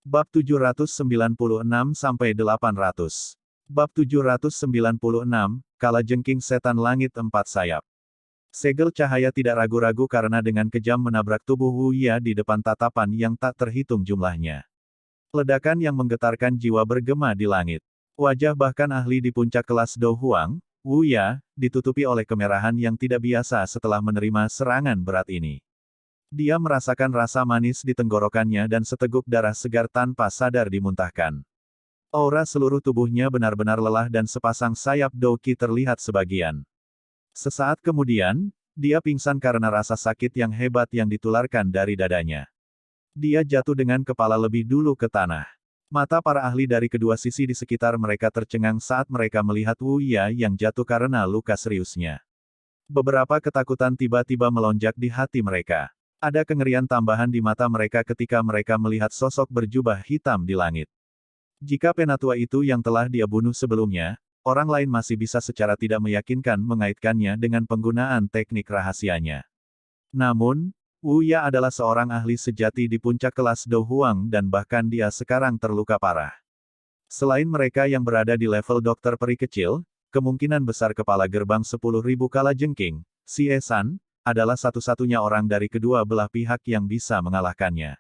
Bab 796-800. Bab 796, Kalajengking Setan Langit Empat Sayap. Segel cahaya tidak ragu-ragu karena dengan kejam menabrak tubuh Wu Ya di depan tatapan yang tak terhitung jumlahnya. Ledakan yang menggetarkan jiwa bergema di langit. Wajah bahkan ahli di puncak kelas Do Huang, Wu Ya, ditutupi oleh kemerahan yang tidak biasa setelah menerima serangan berat ini. Dia merasakan rasa manis di tenggorokannya dan seteguk darah segar tanpa sadar dimuntahkan. Aura seluruh tubuhnya benar-benar lelah dan sepasang sayap Douqi terlihat sebagian. Sesaat kemudian, dia pingsan karena rasa sakit yang hebat yang ditularkan dari dadanya. Dia jatuh dengan kepala lebih dulu ke tanah. Mata para ahli dari kedua sisi di sekitar mereka tercengang saat mereka melihat Wu Ya yang jatuh karena luka seriusnya. Beberapa ketakutan tiba-tiba melonjak di hati mereka. Ada kengerian tambahan di mata mereka ketika mereka melihat sosok berjubah hitam di langit. Jika penatua itu yang telah dia bunuh sebelumnya, orang lain masih bisa secara tidak meyakinkan mengaitkannya dengan penggunaan teknik rahasianya. Namun, Wu Ya adalah seorang ahli sejati di puncak kelas Do Huang dan bahkan dia sekarang terluka parah. Selain mereka yang berada di level dokter peri kecil, kemungkinan besar kepala gerbang 10.000 Kalajengking, Xie San, adalah satu-satunya orang dari kedua belah pihak yang bisa mengalahkannya.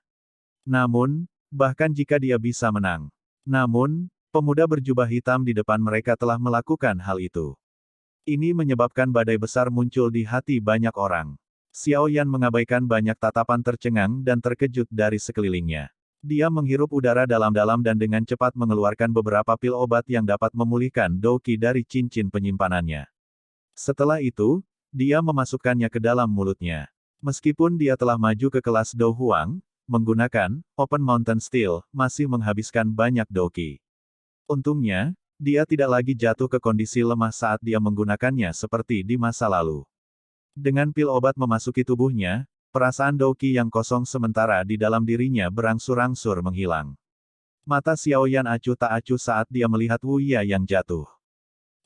Namun, bahkan jika dia bisa menang. Namun, pemuda berjubah hitam di depan mereka telah melakukan hal itu. Ini menyebabkan badai besar muncul di hati banyak orang. Xiao Yan mengabaikan banyak tatapan tercengang dan terkejut dari sekelilingnya. Dia menghirup udara dalam-dalam dan dengan cepat mengeluarkan beberapa pil obat yang dapat memulihkan Douqi dari cincin penyimpanannya. Setelah itu, dia memasukkannya ke dalam mulutnya. Meskipun dia telah maju ke kelas Do Huang, menggunakan Open Mountain Steel, masih menghabiskan banyak Douqi. Untungnya, dia tidak lagi jatuh ke kondisi lemah saat dia menggunakannya seperti di masa lalu. Dengan pil obat memasuki tubuhnya, perasaan Douqi yang kosong sementara di dalam dirinya berangsur-angsur menghilang. Mata Xiao Yan acuh tak acuh saat dia melihat Wu Ya yang jatuh.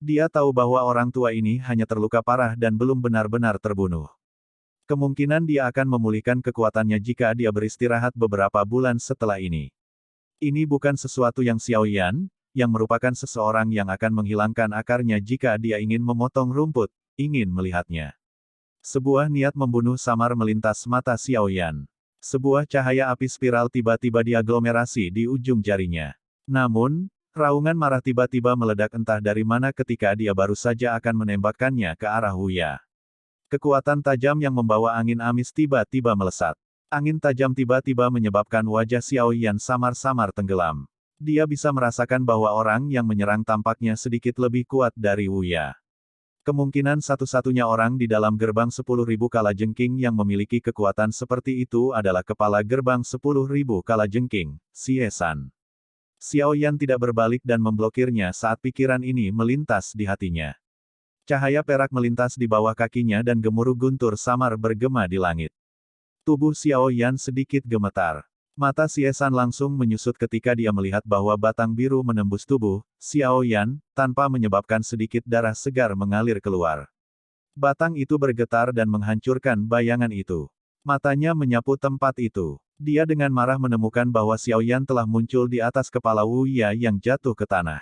Dia tahu bahwa orang tua ini hanya terluka parah dan belum benar-benar terbunuh. Kemungkinan dia akan memulihkan kekuatannya jika dia beristirahat beberapa bulan setelah ini. Ini bukan sesuatu yang Xiao Yan, yang merupakan seseorang yang akan menghilangkan akarnya jika dia ingin memotong rumput, ingin melihatnya. Sebuah niat membunuh samar melintas mata Xiao Yan. Sebuah cahaya api spiral tiba-tiba diaglomerasi di ujung jarinya. Namun, raungan marah tiba-tiba meledak entah dari mana ketika dia baru saja akan menembakkannya ke arah Wu Ya. Kekuatan tajam yang membawa angin amis tiba-tiba melesat. Angin tajam tiba-tiba menyebabkan wajah Xiao Yan samar-samar tenggelam. Dia bisa merasakan bahwa orang yang menyerang tampaknya sedikit lebih kuat dari Wu Ya. Kemungkinan satu-satunya orang di dalam gerbang 10.000 Kalajengking yang memiliki kekuatan seperti itu adalah kepala gerbang 10.000 Kalajengking, Xie San. Xiao Yan tidak berbalik dan memblokirnya saat pikiran ini melintas di hatinya. Cahaya perak melintas di bawah kakinya dan gemuruh guntur samar bergema di langit. Tubuh Xiao Yan sedikit gemetar. Mata Xie San langsung menyusut ketika dia melihat bahwa batang biru menembus tubuh Xiao Yan, tanpa menyebabkan sedikit darah segar mengalir keluar. Batang itu bergetar dan menghancurkan bayangan itu. Matanya menyapu tempat itu. Dia dengan marah menemukan bahwa Xiao Yan telah muncul di atas kepala Wu Ya yang jatuh ke tanah.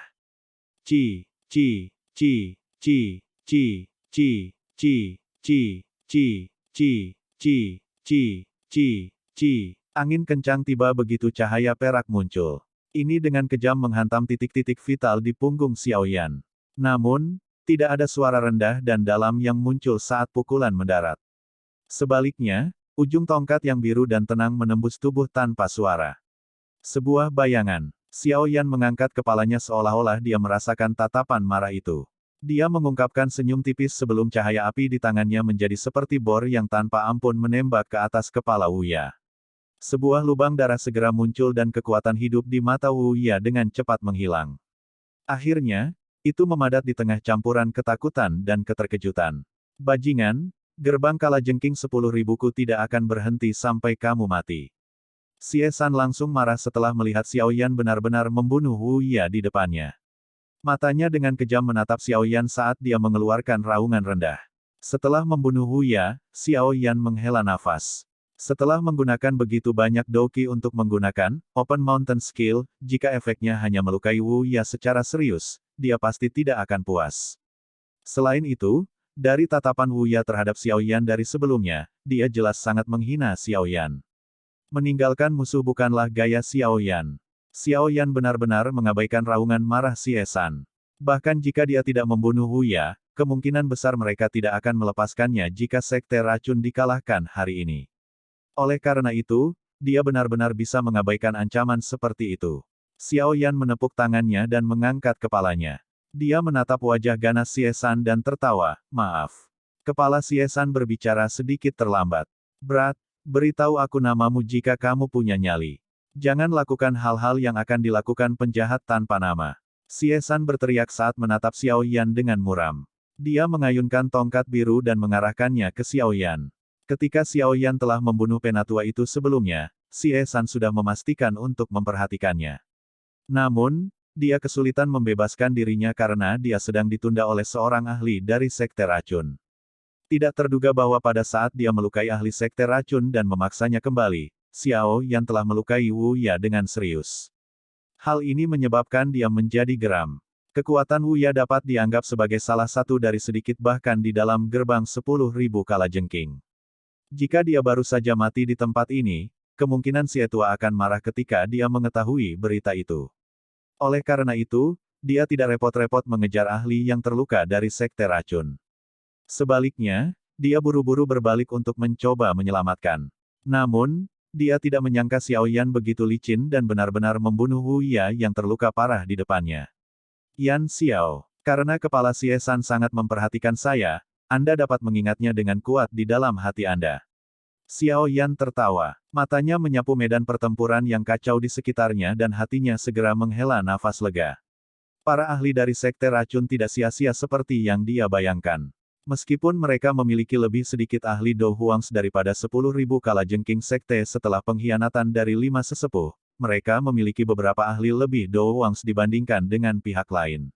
Ci, ci, ci, ci, ci, ci, ci, ci, ci, ci, ci, ci, ci, ci. Angin kencang tiba begitu cahaya perak muncul. Ini dengan kejam menghantam titik-titik vital di punggung Xiao Yan. Namun, tidak ada suara rendah dan dalam yang muncul saat pukulan mendarat. Sebaliknya, ujung tongkat yang biru dan tenang menembus tubuh tanpa suara. Sebuah bayangan. Xiao Yan mengangkat kepalanya seolah-olah dia merasakan tatapan marah itu. Dia mengungkapkan senyum tipis sebelum cahaya api di tangannya menjadi seperti bor yang tanpa ampun menembak ke atas kepala Wu Ya. Sebuah lubang darah segera muncul dan kekuatan hidup di mata Wu Ya dengan cepat menghilang. Akhirnya, itu memadat di tengah campuran ketakutan dan keterkejutan. Bajingan, gerbang Kalajengking 10.000-ku tidak akan berhenti sampai kamu mati. Xie San langsung marah setelah melihat Xiao Yan benar-benar membunuh Wu Ya di depannya. Matanya dengan kejam menatap Xiao Yan saat dia mengeluarkan raungan rendah. Setelah membunuh Wu Ya, Xiao Yan menghela nafas. Setelah menggunakan begitu banyak Douki untuk menggunakan Open Mountain Skill, jika efeknya hanya melukai Wu Ya secara serius, dia pasti tidak akan puas. Selain itu, dari tatapan Wu Ya terhadap Xiao Yan dari sebelumnya, dia jelas sangat menghina Xiao Yan. Meninggalkan musuh bukanlah gaya Xiao Yan. Xiao Yan benar-benar mengabaikan raungan marah Xie San. Bahkan jika dia tidak membunuh Wu Ya, kemungkinan besar mereka tidak akan melepaskannya jika Sekte Racun dikalahkan hari ini. Oleh karena itu, dia benar-benar bisa mengabaikan ancaman seperti itu. Xiao Yan menepuk tangannya dan mengangkat kepalanya. Dia menatap wajah ganas Xie San dan tertawa, maaf. Kepala Xie San berbicara sedikit terlambat. Brat, beritahu aku namamu jika kamu punya nyali. Jangan lakukan hal-hal yang akan dilakukan penjahat tanpa nama. Xie San berteriak saat menatap Xiao Yan dengan muram. Dia mengayunkan tongkat biru dan mengarahkannya ke Xiao Yan. Ketika Xiao Yan telah membunuh penatua itu sebelumnya, Xie San sudah memastikan untuk memperhatikannya. Namun, dia kesulitan membebaskan dirinya karena dia sedang ditunda oleh seorang ahli dari Sekte Racun. Tidak terduga bahwa pada saat dia melukai ahli Sekte Racun dan memaksanya kembali, Xiao Yan telah melukai Wu Ya dengan serius. Hal ini menyebabkan dia menjadi geram. Kekuatan Wu Ya dapat dianggap sebagai salah satu dari sedikit bahkan di dalam gerbang 10.000 kalajengking. Jika dia baru saja mati di tempat ini, kemungkinan si Tua akan marah ketika dia mengetahui berita itu. Oleh karena itu, dia tidak repot-repot mengejar ahli yang terluka dari Sekte Racun. Sebaliknya, dia buru-buru berbalik untuk mencoba menyelamatkan. Namun, dia tidak menyangka Xiao Yan begitu licin dan benar-benar membunuh Wu Ya yang terluka parah di depannya. Yan Xiao, karena kepala Xie San sangat memperhatikan saya, Anda dapat mengingatnya dengan kuat di dalam hati Anda. Xiao Yan tertawa. Matanya menyapu medan pertempuran yang kacau di sekitarnya dan hatinya segera menghela nafas lega. Para ahli dari Sekte Racun tidak sia-sia seperti yang dia bayangkan. Meskipun mereka memiliki lebih sedikit ahli Do Huangs daripada 10.000 kalajengking Sekte setelah pengkhianatan dari 5 sesepuh, mereka memiliki beberapa ahli lebih Do Huangs dibandingkan dengan pihak lain.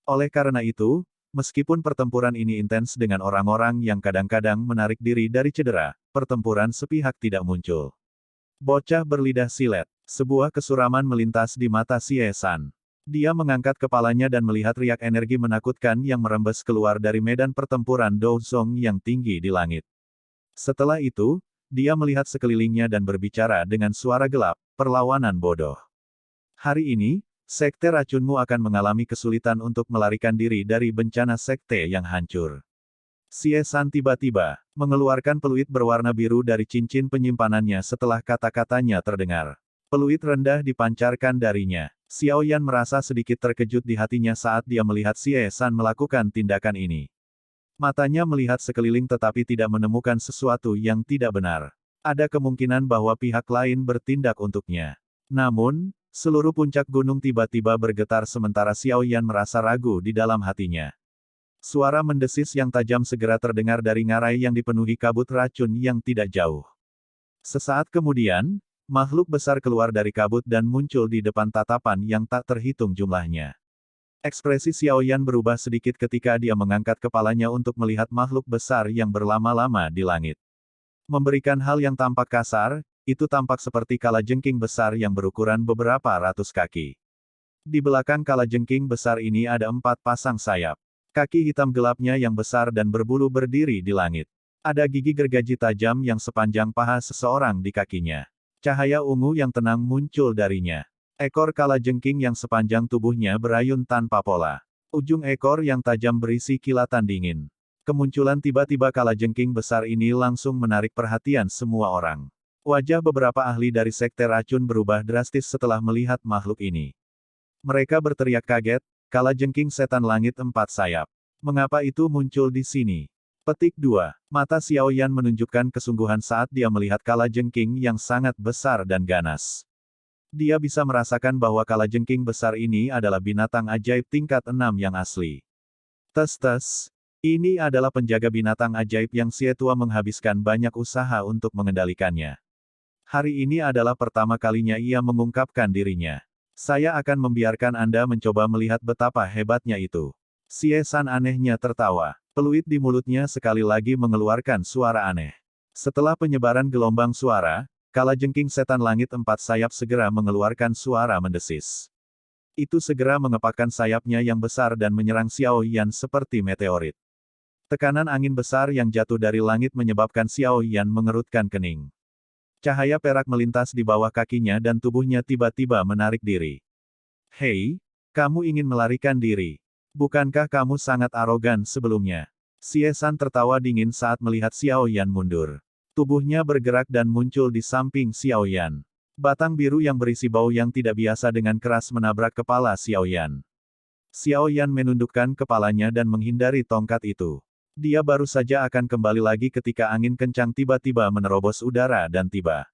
Oleh karena itu, meskipun pertempuran ini intens dengan orang-orang yang kadang-kadang menarik diri dari cedera, pertempuran sepihak tidak muncul. Bocah berlidah silet. Sebuah kesuraman melintas di mata Xie San. Dia mengangkat kepalanya dan melihat riak energi menakutkan yang merembes keluar dari medan pertempuran Douzong yang tinggi di langit. Setelah itu, dia melihat sekelilingnya dan berbicara dengan suara gelap, perlawanan bodoh. Hari ini, Sekte Racunmu akan mengalami kesulitan untuk melarikan diri dari bencana sekte yang hancur. Xie San tiba-tiba mengeluarkan peluit berwarna biru dari cincin penyimpanannya setelah kata-katanya terdengar. Peluit rendah dipancarkan darinya. Xiao Yan merasa sedikit terkejut di hatinya saat dia melihat Xie San melakukan tindakan ini. Matanya melihat sekeliling tetapi tidak menemukan sesuatu yang tidak benar. Ada kemungkinan bahwa pihak lain bertindak untuknya. Namun, seluruh puncak gunung tiba-tiba bergetar sementara Xiao Yan merasa ragu di dalam hatinya. Suara mendesis yang tajam segera terdengar dari ngarai yang dipenuhi kabut racun yang tidak jauh. Sesaat kemudian, makhluk besar keluar dari kabut dan muncul di depan tatapan yang tak terhitung jumlahnya. Ekspresi Xiao Yan berubah sedikit ketika dia mengangkat kepalanya untuk melihat makhluk besar yang berlama-lama di langit. Memberikan hal yang tampak kasar, itu tampak seperti kalajengking besar yang berukuran beberapa ratus kaki. Di belakang kalajengking besar ini ada 4 pasang sayap. Kaki hitam gelapnya yang besar dan berbulu berdiri di langit. Ada gigi gergaji tajam yang sepanjang paha seseorang di kakinya. Cahaya ungu yang tenang muncul darinya. Ekor kalajengking yang sepanjang tubuhnya berayun tanpa pola. Ujung ekor yang tajam berisi kilatan dingin. Kemunculan tiba-tiba kalajengking besar ini langsung menarik perhatian semua orang. Wajah beberapa ahli dari Sekte Racun berubah drastis setelah melihat makhluk ini. Mereka berteriak kaget, kalajengking setan langit 4 sayap. Mengapa itu muncul di sini? Petik 2. Mata Xiao Yan menunjukkan kesungguhan saat dia melihat kalajengking yang sangat besar dan ganas. Dia bisa merasakan bahwa kalajengking besar ini adalah binatang ajaib tingkat 6 yang asli. Tes-tes. Ini adalah penjaga binatang ajaib yang Xie Tua menghabiskan banyak usaha untuk mengendalikannya. Hari ini adalah pertama kalinya ia mengungkapkan dirinya. Saya akan membiarkan Anda mencoba melihat betapa hebatnya itu. Xie San anehnya tertawa. Peluit di mulutnya sekali lagi mengeluarkan suara aneh. Setelah penyebaran gelombang suara, kalajengking setan langit empat sayap segera mengeluarkan suara mendesis. Itu segera mengepakkan sayapnya yang besar dan menyerang Xiao Yan seperti meteorit. Tekanan angin besar yang jatuh dari langit menyebabkan Xiao Yan mengerutkan kening. Cahaya perak melintas di bawah kakinya dan tubuhnya tiba-tiba menarik diri. Hei, kamu ingin melarikan diri. Bukankah kamu sangat arogan sebelumnya? Xie San tertawa dingin saat melihat Xiao Yan mundur. Tubuhnya bergerak dan muncul di samping Xiao Yan. Batang biru yang berisi bau yang tidak biasa dengan keras menabrak kepala Xiao Yan. Xiao Yan menundukkan kepalanya dan menghindari tongkat itu. Dia baru saja akan kembali lagi ketika angin kencang tiba-tiba menerobos udara dan tiba.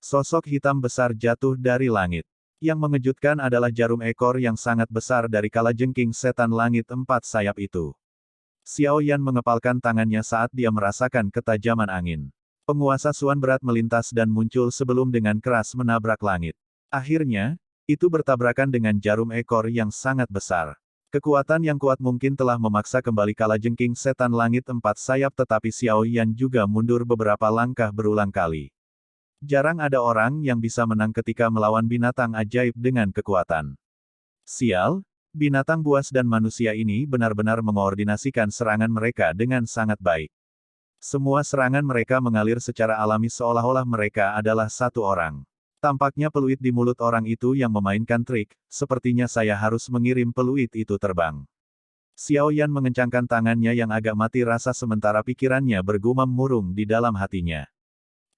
Sosok hitam besar jatuh dari langit. Yang mengejutkan adalah jarum ekor yang sangat besar dari kalajengking setan langit empat sayap itu. Xiao Yan mengepalkan tangannya saat dia merasakan ketajaman angin. Penguasa Suan berat melintas dan muncul sebelum dengan keras menabrak langit. Akhirnya, itu bertabrakan dengan jarum ekor yang sangat besar. Kekuatan yang kuat mungkin telah memaksa kembali kalajengking setan langit empat sayap tetapi Xiao Yan juga mundur beberapa langkah berulang kali. Jarang ada orang yang bisa menang ketika melawan binatang ajaib dengan kekuatan. Sial, binatang buas dan manusia ini benar-benar mengoordinasikan serangan mereka dengan sangat baik. Semua serangan mereka mengalir secara alami seolah-olah mereka adalah satu orang. Tampaknya peluit di mulut orang itu yang memainkan trik, sepertinya saya harus mengirim peluit itu terbang. Xiao Yan mengencangkan tangannya yang agak mati rasa sementara pikirannya bergumam murung di dalam hatinya.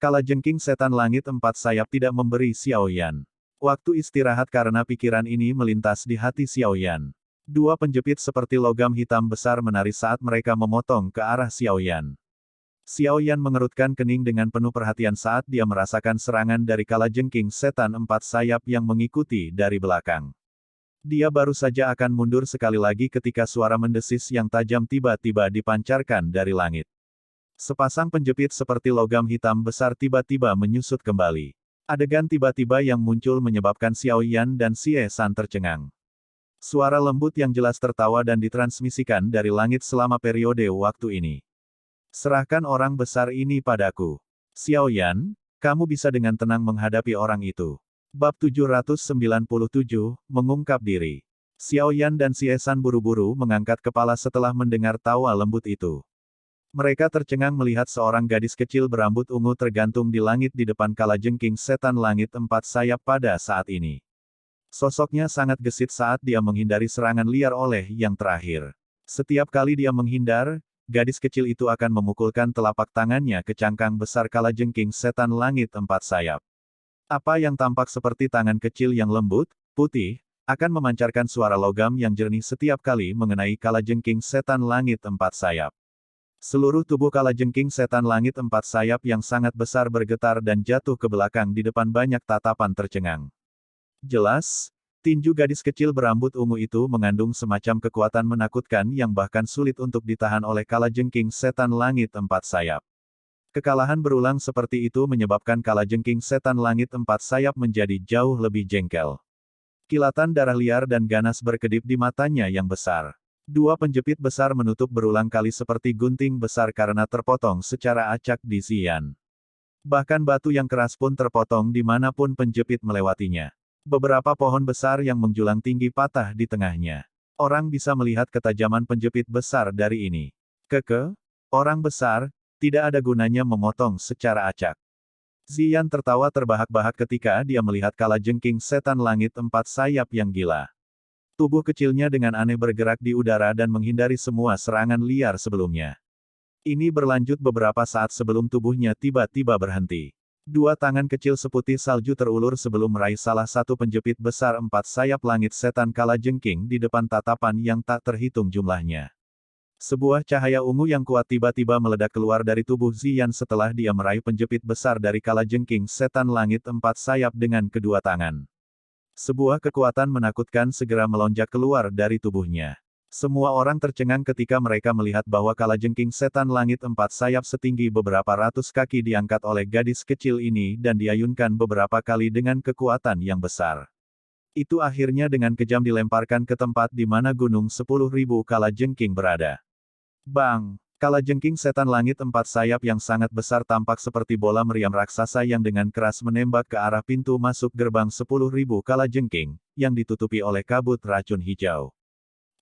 Kalajengking setan langit empat sayap tidak memberi Xiao Yan waktu istirahat karena pikiran ini melintas di hati Xiao Yan. Dua penjepit seperti logam hitam besar menari saat mereka memotong ke arah Xiao Yan. Xiao Yan mengerutkan kening dengan penuh perhatian saat dia merasakan serangan dari kalajengking setan empat sayap yang mengikuti dari belakang. Dia baru saja akan mundur sekali lagi ketika suara mendesis yang tajam tiba-tiba dipancarkan dari langit. Sepasang penjepit seperti logam hitam besar tiba-tiba menyusut kembali. Adegan tiba-tiba yang muncul menyebabkan Xiao Yan dan Xie San tercengang. Suara lembut yang jelas tertawa dan ditransmisikan dari langit selama periode waktu ini. Serahkan orang besar ini padaku. Xiao Yan, kamu bisa dengan tenang menghadapi orang itu. Bab 797, mengungkap diri. Xiao Yan dan Xie San buru-buru mengangkat kepala setelah mendengar tawa lembut itu. Mereka tercengang melihat seorang gadis kecil berambut ungu tergantung di langit di depan kalajengking setan langit empat sayap pada saat ini. Sosoknya sangat gesit saat dia menghindari serangan liar oleh yang terakhir. Setiap kali dia menghindar, gadis kecil itu akan memukulkan telapak tangannya ke cangkang besar kalajengking setan langit empat sayap. Apa yang tampak seperti tangan kecil yang lembut, putih, akan memancarkan suara logam yang jernih setiap kali mengenai kalajengking setan langit empat sayap. Seluruh tubuh kalajengking setan langit empat sayap yang sangat besar bergetar dan jatuh ke belakang di depan banyak tatapan tercengang. Jelas, tinju gadis kecil berambut ungu itu mengandung semacam kekuatan menakutkan yang bahkan sulit untuk ditahan oleh kalajengking setan langit empat sayap. Kekalahan berulang seperti itu menyebabkan kalajengking setan langit empat sayap menjadi jauh lebih jengkel. Kilatan darah liar dan ganas berkedip di matanya yang besar. Dua penjepit besar menutup berulang kali seperti gunting besar karena terpotong secara acak di Xian. Bahkan batu yang keras pun terpotong dimanapun penjepit melewatinya. Beberapa pohon besar yang menjulang tinggi patah di tengahnya. Orang bisa melihat ketajaman penjepit besar dari ini. Orang besar, tidak ada gunanya memotong secara acak. Xian tertawa terbahak-bahak ketika dia melihat kalajengking setan langit empat sayap yang gila. Tubuh kecilnya dengan aneh bergerak di udara dan menghindari semua serangan liar sebelumnya. Ini berlanjut beberapa saat sebelum tubuhnya tiba-tiba berhenti. Dua tangan kecil seputih salju terulur sebelum meraih salah satu penjepit besar empat sayap langit setan kalajengking di depan tatapan yang tak terhitung jumlahnya. Sebuah cahaya ungu yang kuat tiba-tiba meledak keluar dari tubuh Xian setelah dia meraih penjepit besar dari kalajengking setan langit empat sayap dengan kedua tangan. Sebuah kekuatan menakutkan segera melonjak keluar dari tubuhnya. Semua orang tercengang ketika mereka melihat bahwa kalajengking setan langit empat sayap setinggi beberapa ratus kaki diangkat oleh gadis kecil ini dan diayunkan beberapa kali dengan kekuatan yang besar. Itu akhirnya dengan kejam dilemparkan ke tempat di mana gunung 10.000 kalajengking berada. Bang! Kalajengking setan langit empat sayap yang sangat besar tampak seperti bola meriam raksasa yang dengan keras menembak ke arah pintu masuk gerbang 10.000 kalajengking, yang ditutupi oleh kabut racun hijau.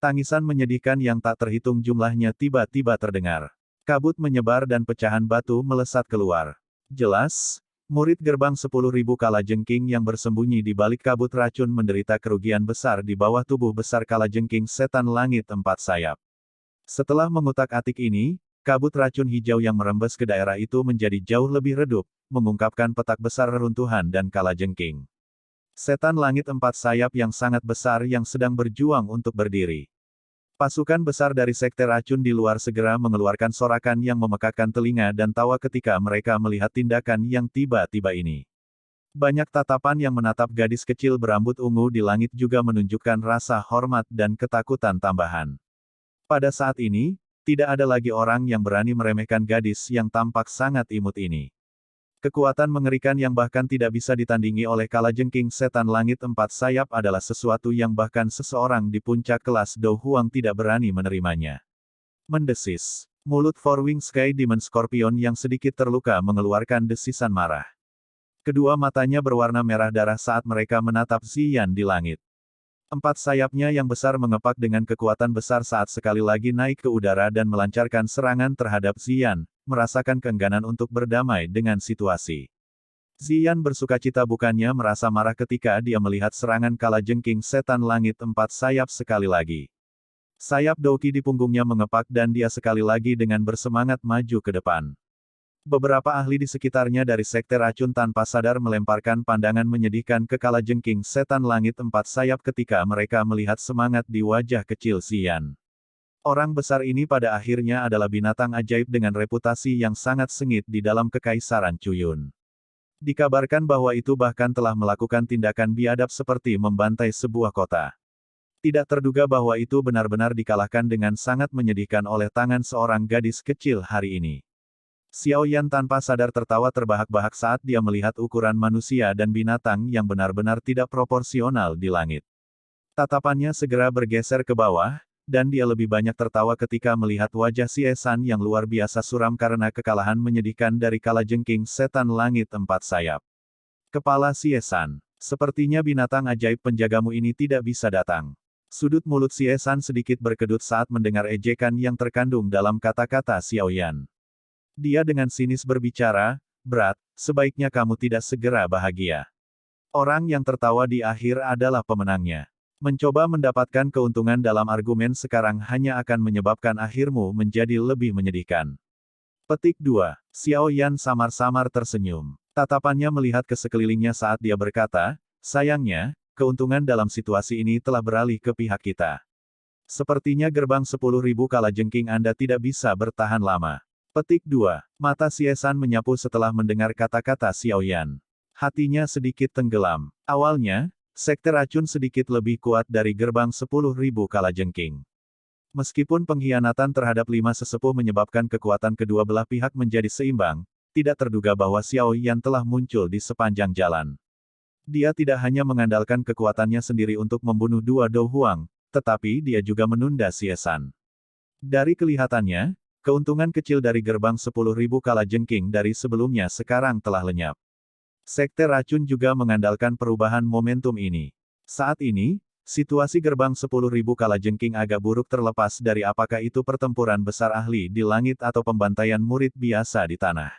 Tangisan menyedihkan yang tak terhitung jumlahnya tiba-tiba terdengar. Kabut menyebar dan pecahan batu melesat keluar. Jelas, murid gerbang 10.000 kalajengking yang bersembunyi di balik kabut racun menderita kerugian besar di bawah tubuh besar kalajengking setan langit empat sayap. Setelah mengutak-atik ini, kabut racun hijau yang merembes ke daerah itu menjadi jauh lebih redup, mengungkapkan petak besar reruntuhan dan kalajengking. Setan langit empat sayap yang sangat besar yang sedang berjuang untuk berdiri. Pasukan besar dari Sekte Racun di luar segera mengeluarkan sorakan yang memekakkan telinga dan tawa ketika mereka melihat tindakan yang tiba-tiba ini. Banyak tatapan yang menatap gadis kecil berambut ungu di langit juga menunjukkan rasa hormat dan ketakutan tambahan. Pada saat ini, tidak ada lagi orang yang berani meremehkan gadis yang tampak sangat imut ini. Kekuatan mengerikan yang bahkan tidak bisa ditandingi oleh kalajengking setan langit empat sayap adalah sesuatu yang bahkan seseorang di puncak kelas Do Huang tidak berani menerimanya. Mendesis. Mulut Four Wing Sky Demon Scorpion yang sedikit terluka mengeluarkan desisan marah. Kedua matanya berwarna merah darah saat mereka menatap Ziyan di langit. Empat sayapnya yang besar mengepak dengan kekuatan besar saat sekali lagi naik ke udara dan melancarkan serangan terhadap Ziyan, merasakan keengganan untuk berdamai dengan situasi. Ziyan bersukacita bukannya merasa marah ketika dia melihat serangan kalajengking setan langit empat sayap sekali lagi. Sayap Douki di punggungnya mengepak dan dia sekali lagi dengan bersemangat maju ke depan. Beberapa ahli di sekitarnya dari Sekte Racun tanpa sadar melemparkan pandangan menyedihkan ke kalajengking setan langit empat sayap ketika mereka melihat semangat di wajah kecil Ziyan. Orang besar ini pada akhirnya adalah binatang ajaib dengan reputasi yang sangat sengit di dalam Kekaisaran Cuyun. Dikabarkan bahwa itu bahkan telah melakukan tindakan biadab seperti membantai sebuah kota. Tidak terduga bahwa itu benar-benar dikalahkan dengan sangat menyedihkan oleh tangan seorang gadis kecil hari ini. Xiao Yan tanpa sadar tertawa terbahak-bahak saat dia melihat ukuran manusia dan binatang yang benar-benar tidak proporsional di langit. Tatapannya segera bergeser ke bawah, dan dia lebih banyak tertawa ketika melihat wajah Xie San yang luar biasa suram karena kekalahan menyedihkan dari kalajengking setan langit empat sayap. Kepala Xie San. Sepertinya binatang ajaib penjagamu ini tidak bisa datang. Sudut mulut Xie San sedikit berkedut saat mendengar ejekan yang terkandung dalam kata-kata Xiao Yan. Dia dengan sinis berbicara, "Berat, sebaiknya kamu tidak segera bahagia." Orang yang tertawa di akhir adalah pemenangnya. Mencoba mendapatkan keuntungan dalam argumen sekarang hanya akan menyebabkan akhirmu menjadi lebih menyedihkan. Petik 2. Xiao Yan samar-samar tersenyum. Tatapannya melihat ke sekelilingnya saat dia berkata, "Sayangnya, keuntungan dalam situasi ini telah beralih ke pihak kita. Sepertinya gerbang 10.000 kalajengking Anda tidak bisa bertahan lama." Petik 2. Mata Xie San menyapu setelah mendengar kata-kata Xiao Yan. Hatinya sedikit tenggelam. Awalnya, Sekte Racun sedikit lebih kuat dari gerbang 10.000 kalajengking. Meskipun pengkhianatan terhadap 5 sesepuh menyebabkan kekuatan kedua belah pihak menjadi seimbang, tidak terduga bahwa Xiao Yan telah muncul di sepanjang jalan. Dia tidak hanya mengandalkan kekuatannya sendiri untuk membunuh dua Do Huang, tetapi dia juga menunda Xie San. Dari kelihatannya, keuntungan kecil dari gerbang 10.000 kalajengking dari sebelumnya sekarang telah lenyap. Sekte Racun juga mengandalkan perubahan momentum ini. Saat ini, situasi gerbang 10.000 kalajengking agak buruk terlepas dari apakah itu pertempuran besar ahli di langit atau pembantaian murid biasa di tanah.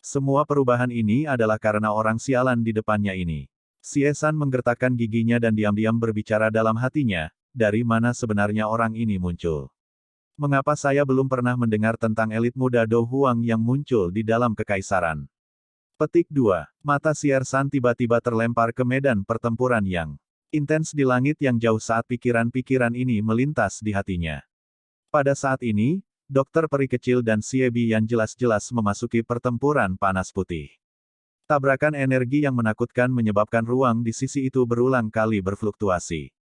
Semua perubahan ini adalah karena orang sialan di depannya ini. Xie San menggertakkan giginya dan diam-diam berbicara dalam hatinya, dari mana sebenarnya orang ini muncul? Mengapa saya belum pernah mendengar tentang elit muda Do Huang yang muncul di dalam kekaisaran? Petik 2. Mata Xie San tiba-tiba terlempar ke medan pertempuran yang intens di langit yang jauh saat pikiran-pikiran ini melintas di hatinya. Pada saat ini, Dokter Peri Kecil dan Xie Bi yang jelas-jelas memasuki pertempuran panas putih. Tabrakan energi yang menakutkan menyebabkan ruang di sisi itu berulang kali berfluktuasi.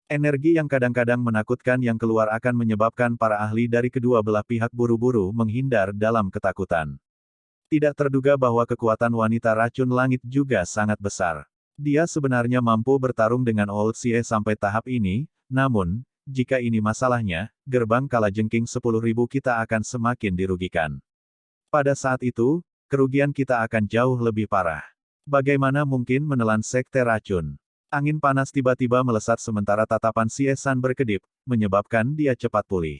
Energi yang kadang-kadang menakutkan yang keluar akan menyebabkan para ahli dari kedua belah pihak buru-buru menghindar dalam ketakutan. Tidak terduga bahwa kekuatan wanita racun langit juga sangat besar. Dia sebenarnya mampu bertarung dengan Old Xie sampai tahap ini, namun, jika ini masalahnya, gerbang kalajengking 10.000 kita akan semakin dirugikan. Pada saat itu, kerugian kita akan jauh lebih parah. Bagaimana mungkin menelan sekte racun? Angin panas tiba-tiba melesat sementara tatapan Siesan berkedip, menyebabkan dia cepat pulih.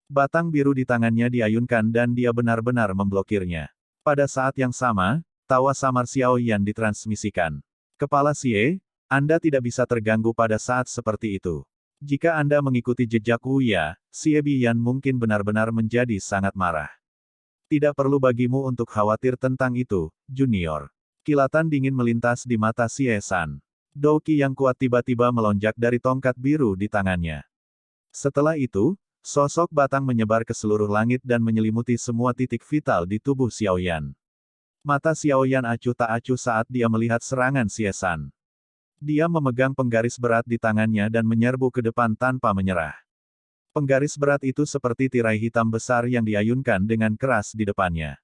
Batang biru di tangannya diayunkan dan dia benar-benar memblokirnya. Pada saat yang sama, tawa samar Xiao Yan ditransmisikan. Kepala Xie, Anda tidak bisa terganggu pada saat seperti itu. Jika Anda mengikuti jejak Wuya, Xie Biyan mungkin benar-benar menjadi sangat marah. Tidak perlu bagimu untuk khawatir tentang itu, Junior. Kilatan dingin melintas di mata Siesan. Douqi yang kuat tiba-tiba melonjak dari tongkat biru di tangannya. Setelah itu, sosok batang menyebar ke seluruh langit dan menyelimuti semua titik vital di tubuh Xiao Yan. Mata Xiao Yan acuh tak acuh saat dia melihat serangan Siesan. Dia memegang penggaris berat di tangannya dan menyerbu ke depan tanpa menyerah. Penggaris berat itu seperti tirai hitam besar yang diayunkan dengan keras di depannya.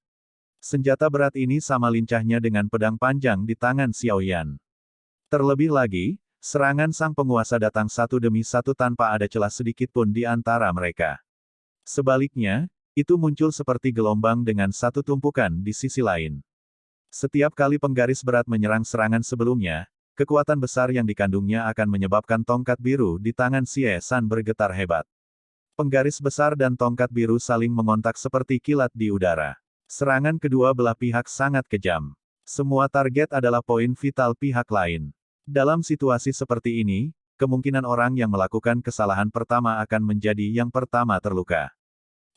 Senjata berat ini sama lincahnya dengan pedang panjang di tangan Xiao Yan. Terlebih lagi, serangan sang penguasa datang satu demi satu tanpa ada celah sedikit pun di antara mereka. Sebaliknya, itu muncul seperti gelombang dengan satu tumpukan di sisi lain. Setiap kali penggaris berat menyerang serangan sebelumnya, kekuatan besar yang dikandungnya akan menyebabkan tongkat biru di tangan Siesan bergetar hebat. Penggaris besar dan tongkat biru saling mengontak seperti kilat di udara. Serangan kedua belah pihak sangat kejam. Semua target adalah poin vital pihak lain. Dalam situasi seperti ini, kemungkinan orang yang melakukan kesalahan pertama akan menjadi yang pertama terluka.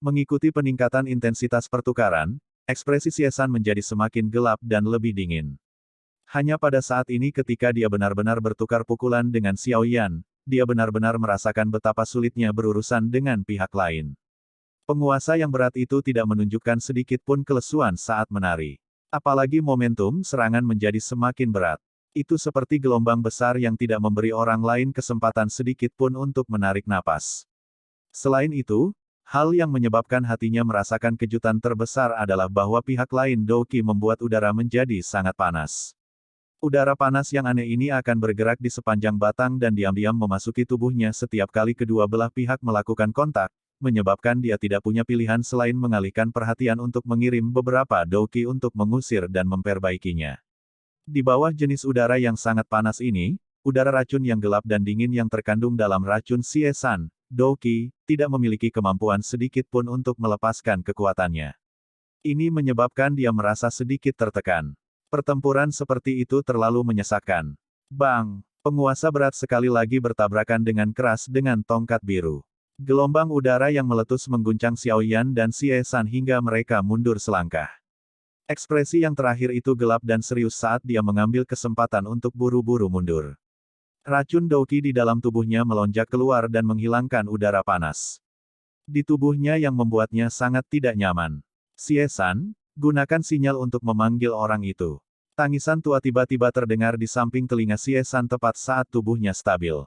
Mengikuti peningkatan intensitas pertukaran, ekspresi Siesan menjadi semakin gelap dan lebih dingin. Hanya pada saat ini ketika dia benar-benar bertukar pukulan dengan Xiao Yan, dia benar-benar merasakan betapa sulitnya berurusan dengan pihak lain. Penguasa yang berat itu tidak menunjukkan sedikit pun kelesuan saat menari. Apalagi momentum serangan menjadi semakin berat. Itu seperti gelombang besar yang tidak memberi orang lain kesempatan sedikit pun untuk menarik napas. Selain itu, hal yang menyebabkan hatinya merasakan kejutan terbesar adalah bahwa pihak lain Douqi membuat udara menjadi sangat panas. Udara panas yang aneh ini akan bergerak di sepanjang batang dan diam-diam memasuki tubuhnya setiap kali kedua belah pihak melakukan kontak, menyebabkan dia tidak punya pilihan selain mengalihkan perhatian untuk mengirim beberapa Douqi untuk mengusir dan memperbaikinya. Di bawah jenis udara yang sangat panas ini, udara racun yang gelap dan dingin yang terkandung dalam racun Siesan, Douqi, tidak memiliki kemampuan sedikit pun untuk melepaskan kekuatannya. Ini menyebabkan dia merasa sedikit tertekan. Pertempuran seperti itu terlalu menyesakkan. Bang! Penguasa berat sekali lagi bertabrakan dengan keras dengan tongkat biru. Gelombang udara yang meletus mengguncang Xiao Yan dan Siesan hingga mereka mundur selangkah. Ekspresi yang terakhir itu gelap dan serius saat dia mengambil kesempatan untuk buru-buru mundur. Racun Douqi di dalam tubuhnya melonjak keluar dan menghilangkan udara panas. Di tubuhnya yang membuatnya sangat tidak nyaman. Siesan, gunakan sinyal untuk memanggil orang itu. Tangisan tua tiba-tiba terdengar di samping telinga Siesan tepat saat tubuhnya stabil.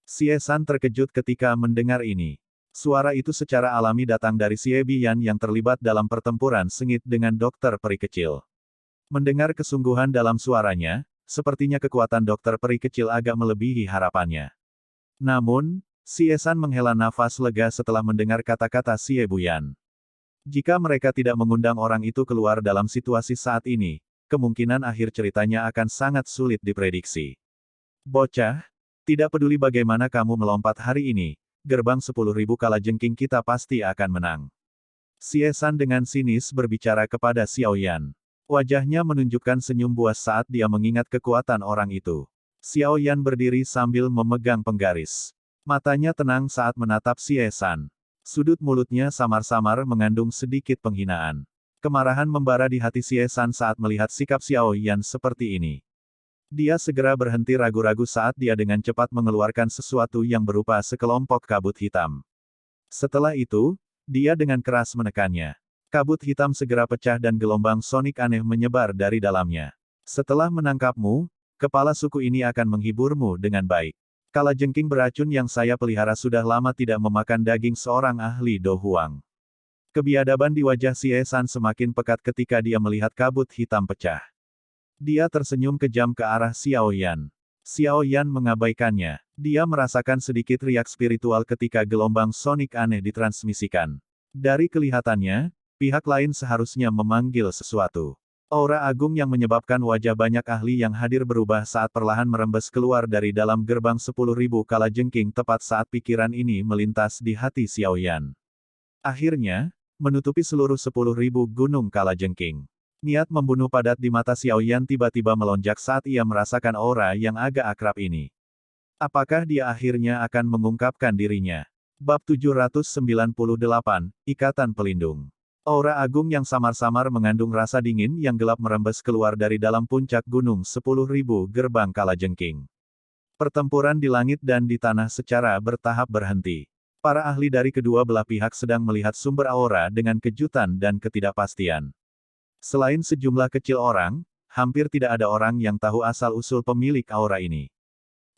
Siesan terkejut ketika mendengar ini. Suara itu secara alami datang dari Xie Biyan yang terlibat dalam pertempuran sengit dengan dokter peri kecil. Mendengar kesungguhan dalam suaranya, sepertinya kekuatan dokter peri kecil agak melebihi harapannya. Namun, Siesan menghela nafas lega setelah mendengar kata-kata Xie Biyan. Jika mereka tidak mengundang orang itu keluar dalam situasi saat ini, kemungkinan akhir ceritanya akan sangat sulit diprediksi. Bocah, tidak peduli bagaimana kamu melompat hari ini, gerbang 10.000 kalajengking kita pasti akan menang. Siesan dengan sinis berbicara kepada Xiao Yan. Wajahnya menunjukkan senyum buas saat dia mengingat kekuatan orang itu. Xiao Yan berdiri sambil memegang penggaris. Matanya tenang saat menatap Siesan. Sudut mulutnya samar-samar mengandung sedikit penghinaan. Kemarahan membara di hati Siesan saat melihat sikap Xiao Yan seperti ini. Dia segera berhenti ragu-ragu saat dia dengan cepat mengeluarkan sesuatu yang berupa sekelompok kabut hitam. Setelah itu, dia dengan keras menekannya. Kabut hitam segera pecah dan gelombang sonik aneh menyebar dari dalamnya. Setelah menangkapmu, kepala suku ini akan menghiburmu dengan baik. Kalajengking beracun yang saya pelihara sudah lama tidak memakan daging seorang ahli Do Huang. Kebiadaban di wajah Siesan semakin pekat ketika dia melihat kabut hitam pecah. Dia tersenyum kejam ke arah Xiao Yan. Xiao Yan mengabaikannya. Dia merasakan sedikit riak spiritual ketika gelombang sonik aneh ditransmisikan. Dari kelihatannya, pihak lain seharusnya memanggil sesuatu. Aura agung yang menyebabkan wajah banyak ahli yang hadir berubah saat perlahan merembes keluar dari dalam gerbang 10.000 kalajengking tepat saat pikiran ini melintas di hati Xiaoyan. Akhirnya, menutupi seluruh 10.000 gunung kalajengking. Niat membunuh padat di mata Xiaoyan tiba-tiba melonjak saat ia merasakan aura yang agak akrab ini. Apakah dia akhirnya akan mengungkapkan dirinya? Bab 798, Ikatan Pelindung. Aura agung yang samar-samar mengandung rasa dingin yang gelap merembes keluar dari dalam puncak gunung 10.000 gerbang kalajengking. Pertempuran di langit dan di tanah secara bertahap berhenti. Para ahli dari kedua belah pihak sedang melihat sumber aura dengan kejutan dan ketidakpastian. Selain sejumlah kecil orang, hampir tidak ada orang yang tahu asal-usul pemilik aura ini.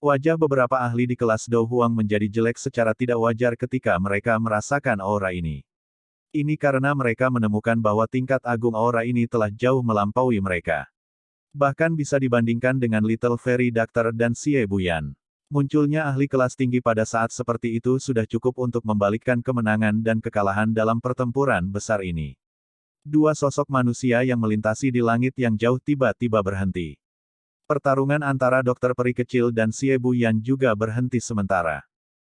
Wajah beberapa ahli di kelas Do Huang menjadi jelek secara tidak wajar ketika mereka merasakan aura ini. Ini karena mereka menemukan bahwa tingkat agung aura ini telah jauh melampaui mereka. Bahkan bisa dibandingkan dengan Little Fairy Doctor dan Xie Buyan. Munculnya ahli kelas tinggi pada saat seperti itu sudah cukup untuk membalikkan kemenangan dan kekalahan dalam pertempuran besar ini. Dua sosok manusia yang melintasi di langit yang jauh tiba-tiba berhenti. Pertarungan antara dokter peri kecil dan Xie Buyan juga berhenti sementara.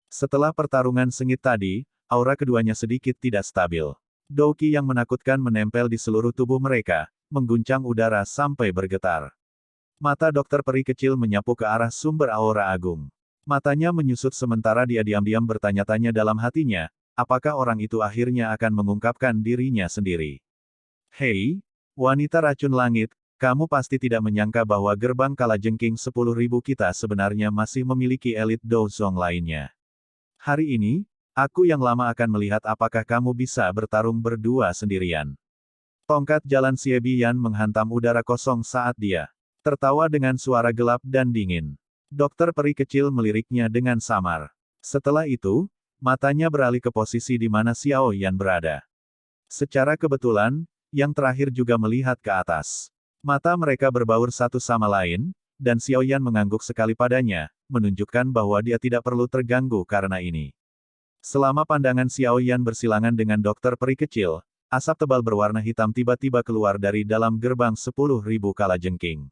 Setelah pertarungan sengit tadi, aura keduanya sedikit tidak stabil. Douqi yang menakutkan menempel di seluruh tubuh mereka, mengguncang udara sampai bergetar. Mata dokter peri kecil menyapu ke arah sumber aura agung. Matanya menyusut sementara dia diam-diam bertanya-tanya dalam hatinya, apakah orang itu akhirnya akan mengungkapkan dirinya sendiri. Hei, wanita racun langit, kamu pasti tidak menyangka bahwa gerbang kalajengking 10.000 kita sebenarnya masih memiliki elit Dozong lainnya. Hari ini, aku yang lama akan melihat apakah kamu bisa bertarung berdua sendirian. Tongkat jalan Xie Biyan menghantam udara kosong saat dia tertawa dengan suara gelap dan dingin. Dokter peri kecil meliriknya dengan samar. Setelah itu, matanya beralih ke posisi di mana Xiao Yan berada. Secara kebetulan, yang terakhir juga melihat ke atas. Mata mereka berbaur satu sama lain, dan Xiao Yan mengangguk sekali padanya, menunjukkan bahwa dia tidak perlu terganggu karena ini. Selama pandangan Xiao Yan bersilangan dengan dokter peri kecil, asap tebal berwarna hitam tiba-tiba keluar dari dalam gerbang 10.000 kalajengking.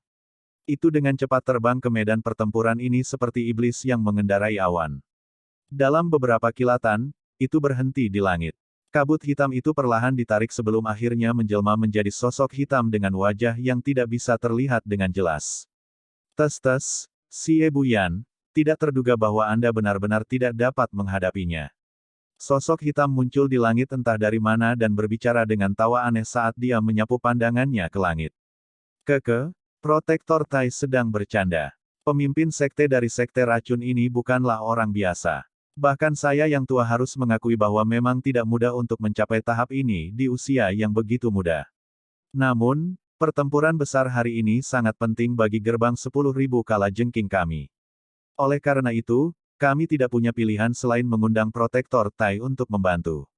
Itu dengan cepat terbang ke medan pertempuran ini seperti iblis yang mengendarai awan. Dalam beberapa kilatan, itu berhenti di langit. Kabut hitam itu perlahan ditarik sebelum akhirnya menjelma menjadi sosok hitam dengan wajah yang tidak bisa terlihat dengan jelas. Tes-tes, Xie Buyan, tidak terduga bahwa Anda benar-benar tidak dapat menghadapinya. Sosok hitam muncul di langit entah dari mana dan berbicara dengan tawa aneh saat dia menyapu pandangannya ke langit. Protektor Tai sedang bercanda. Pemimpin sekte dari sekte racun ini bukanlah orang biasa. Bahkan saya yang tua harus mengakui bahwa memang tidak mudah untuk mencapai tahap ini di usia yang begitu muda. Namun, pertempuran besar hari ini sangat penting bagi gerbang 10.000 kalajengking kami. Oleh karena itu, kami tidak punya pilihan selain mengundang Protektor Tai untuk membantu.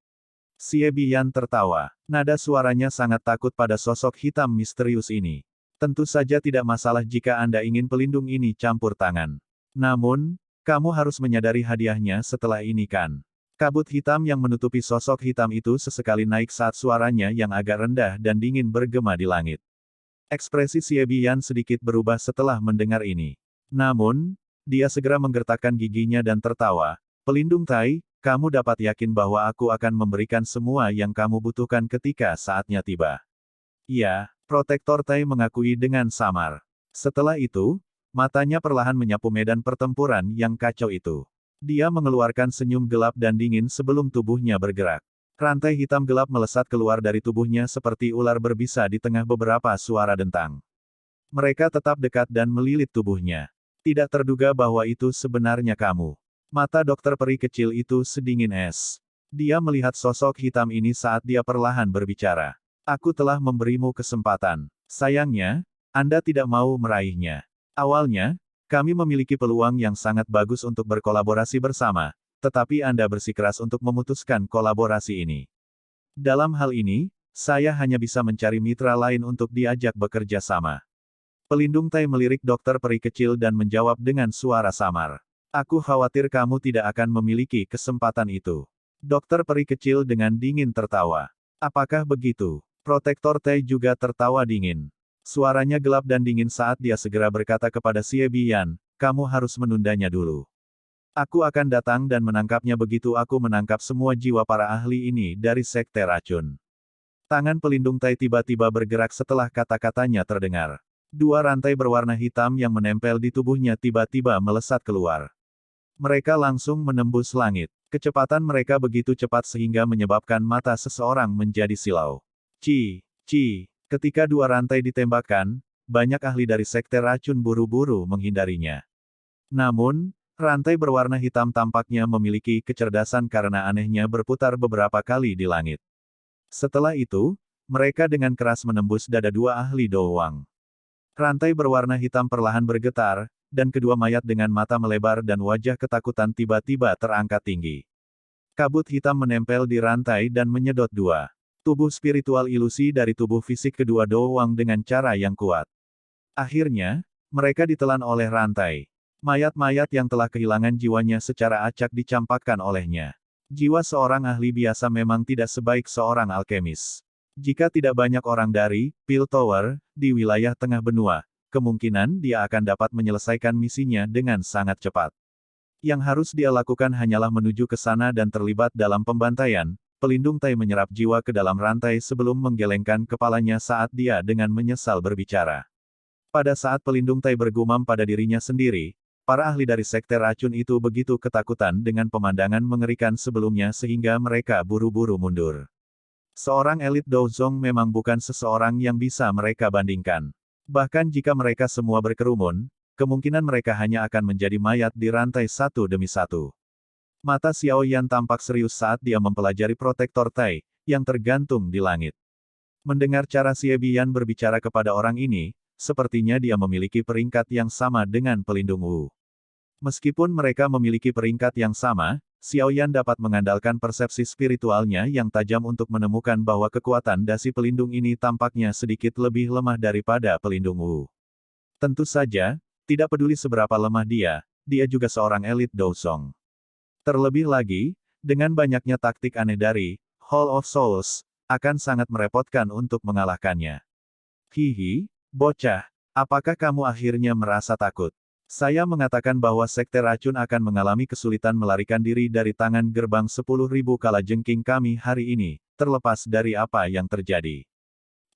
Xie Biyan tertawa. Nada suaranya sangat takut pada sosok hitam misterius ini. Tentu saja tidak masalah jika Anda ingin pelindung ini campur tangan. Namun, kamu harus menyadari hadiahnya setelah ini kan. Kabut hitam yang menutupi sosok hitam itu sesekali naik saat suaranya yang agak rendah dan dingin bergema di langit. Ekspresi Xie Biyan sedikit berubah setelah mendengar ini. Namun, dia segera menggertakkan giginya dan tertawa. Pelindung Tai, kamu dapat yakin bahwa aku akan memberikan semua yang kamu butuhkan ketika saatnya tiba. Iya, Protektor Tai mengakui dengan samar. Setelah itu, matanya perlahan menyapu medan pertempuran yang kacau itu. Dia mengeluarkan senyum gelap dan dingin sebelum tubuhnya bergerak. Rantai hitam gelap melesat keluar dari tubuhnya seperti ular berbisa di tengah beberapa suara dentang. Mereka tetap dekat dan melilit tubuhnya. Tidak terduga bahwa itu sebenarnya kamu. Mata dokter peri kecil itu sedingin es. Dia melihat sosok hitam ini saat dia perlahan berbicara. Aku telah memberimu kesempatan. Sayangnya, Anda tidak mau meraihnya. Awalnya, kami memiliki peluang yang sangat bagus untuk berkolaborasi bersama, tetapi Anda bersikeras untuk memutuskan kolaborasi ini. Dalam hal ini, saya hanya bisa mencari mitra lain untuk diajak bekerja sama. Pelindung Tai melirik dokter peri kecil dan menjawab dengan suara samar. Aku khawatir kamu tidak akan memiliki kesempatan itu. Dokter peri kecil dengan dingin tertawa. Apakah begitu? Protektor Tai juga tertawa dingin. Suaranya gelap dan dingin saat dia segera berkata kepada Xie Bian, kamu harus menundanya dulu. Aku akan datang dan menangkapnya begitu aku menangkap semua jiwa para ahli ini dari Sekte Racun. Tangan pelindung Tai tiba-tiba bergerak setelah kata-katanya terdengar. Dua rantai berwarna hitam yang menempel di tubuhnya tiba-tiba melesat keluar. Mereka langsung menembus langit. Kecepatan mereka begitu cepat sehingga menyebabkan mata seseorang menjadi silau. Ci. Ketika dua rantai ditembakkan, banyak ahli dari Sekte Racun buru-buru menghindarinya. Namun, rantai berwarna hitam tampaknya memiliki kecerdasan karena anehnya berputar beberapa kali di langit. Setelah itu, mereka dengan keras menembus dada dua ahli Dowang. Rantai berwarna hitam perlahan bergetar, dan kedua mayat dengan mata melebar dan wajah ketakutan tiba-tiba terangkat tinggi. Kabut hitam menempel di rantai dan menyedot dua tubuh spiritual ilusi dari tubuh fisik kedua Dowang dengan cara yang kuat. Akhirnya, mereka ditelan oleh rantai. Mayat-mayat yang telah kehilangan jiwanya secara acak dicampakkan olehnya. Jiwa seorang ahli biasa memang tidak sebaik seorang alkemis. Jika tidak banyak orang dari Pil Tower di wilayah tengah benua, kemungkinan dia akan dapat menyelesaikan misinya dengan sangat cepat. Yang harus dia lakukan hanyalah menuju ke sana dan terlibat dalam pembantaian. Pelindung Tai menyerap jiwa ke dalam rantai sebelum menggelengkan kepalanya saat dia dengan menyesal berbicara. Pada saat pelindung Tai bergumam pada dirinya sendiri, para ahli dari Sekte Racun itu begitu ketakutan dengan pemandangan mengerikan sebelumnya sehingga mereka buru-buru mundur. Seorang elit Dozong memang bukan seseorang yang bisa mereka bandingkan. Bahkan jika mereka semua berkerumun, kemungkinan mereka hanya akan menjadi mayat di rantai satu demi satu. Mata Xiao Yan tampak serius saat dia mempelajari protektor Tai, yang tergantung di langit. Mendengar cara Xie Bian berbicara kepada orang ini, sepertinya dia memiliki peringkat yang sama dengan pelindung Wu. Meskipun mereka memiliki peringkat yang sama, Xiao Yan dapat mengandalkan persepsi spiritualnya yang tajam untuk menemukan bahwa kekuatan dasi pelindung ini tampaknya sedikit lebih lemah daripada pelindung Wu. Tentu saja, tidak peduli seberapa lemah dia juga seorang elit Dozong. Terlebih lagi, dengan banyaknya taktik aneh dari Hall of Souls, akan sangat merepotkan untuk mengalahkannya. Hihi, bocah, apakah kamu akhirnya merasa takut? Saya mengatakan bahwa Sekte Racun akan mengalami kesulitan melarikan diri dari tangan gerbang 10.000 kalajengking kami hari ini, terlepas dari apa yang terjadi.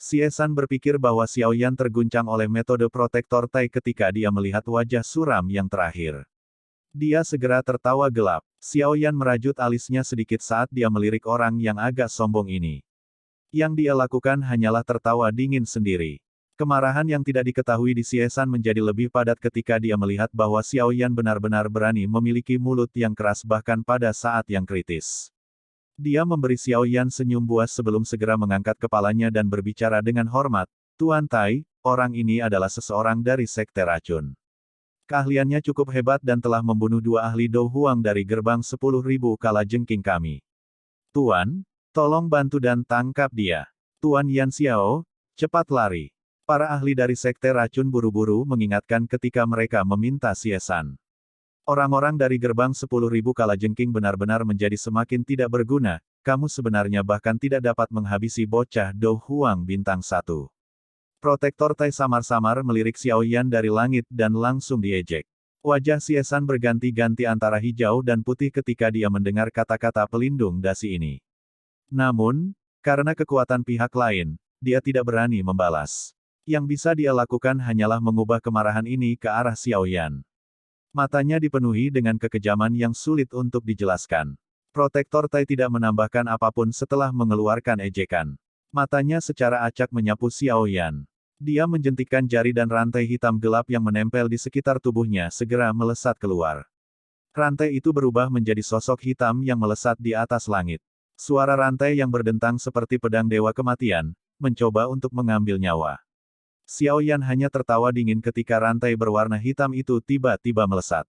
Xie San berpikir bahwa Xiao Yan terguncang oleh metode protektor Tai ketika dia melihat wajah suram yang terakhir. Dia segera tertawa gelap. Xiao Yan merajut alisnya sedikit saat dia melirik orang yang agak sombong ini. Yang dia lakukan hanyalah tertawa dingin sendiri. Kemarahan yang tidak diketahui di Xie San menjadi lebih padat ketika dia melihat bahwa Xiao Yan benar-benar berani memiliki mulut yang keras bahkan pada saat yang kritis. Dia memberi Xiao Yan senyum buas sebelum segera mengangkat kepalanya dan berbicara dengan hormat, Tuan Tai, orang ini adalah seseorang dari Sekte Racun. Keahliannya cukup hebat dan telah membunuh dua ahli Dou Huang dari gerbang 10.000 kalajengking kami. Tuan, tolong bantu dan tangkap dia. Tuan Yan Xiao, cepat lari. Para ahli dari Sekte Racun buru-buru mengingatkan ketika mereka meminta Xie San. Orang-orang dari gerbang 10.000 kalajengking benar-benar menjadi semakin tidak berguna, kamu sebenarnya bahkan tidak dapat menghabisi bocah Dou Huang bintang 1. Protektor Tai samar-samar melirik Xiao Yan dari langit dan langsung diejek. Wajah Xie San berganti-ganti antara hijau dan putih ketika dia mendengar kata-kata pelindung dasi ini. Namun, karena kekuatan pihak lain, dia tidak berani membalas. Yang bisa dia lakukan hanyalah mengubah kemarahan ini ke arah Xiao Yan. Matanya dipenuhi dengan kekejaman yang sulit untuk dijelaskan. Protektor Tai tidak menambahkan apapun setelah mengeluarkan ejekan. Matanya secara acak menyapu Xiao Yan. Dia menjentikkan jari dan rantai hitam gelap yang menempel di sekitar tubuhnya segera melesat keluar. Rantai itu berubah menjadi sosok hitam yang melesat di atas langit. Suara rantai yang berdentang seperti pedang dewa kematian, mencoba untuk mengambil nyawa. Xiao Yan hanya tertawa dingin ketika rantai berwarna hitam itu tiba-tiba melesat.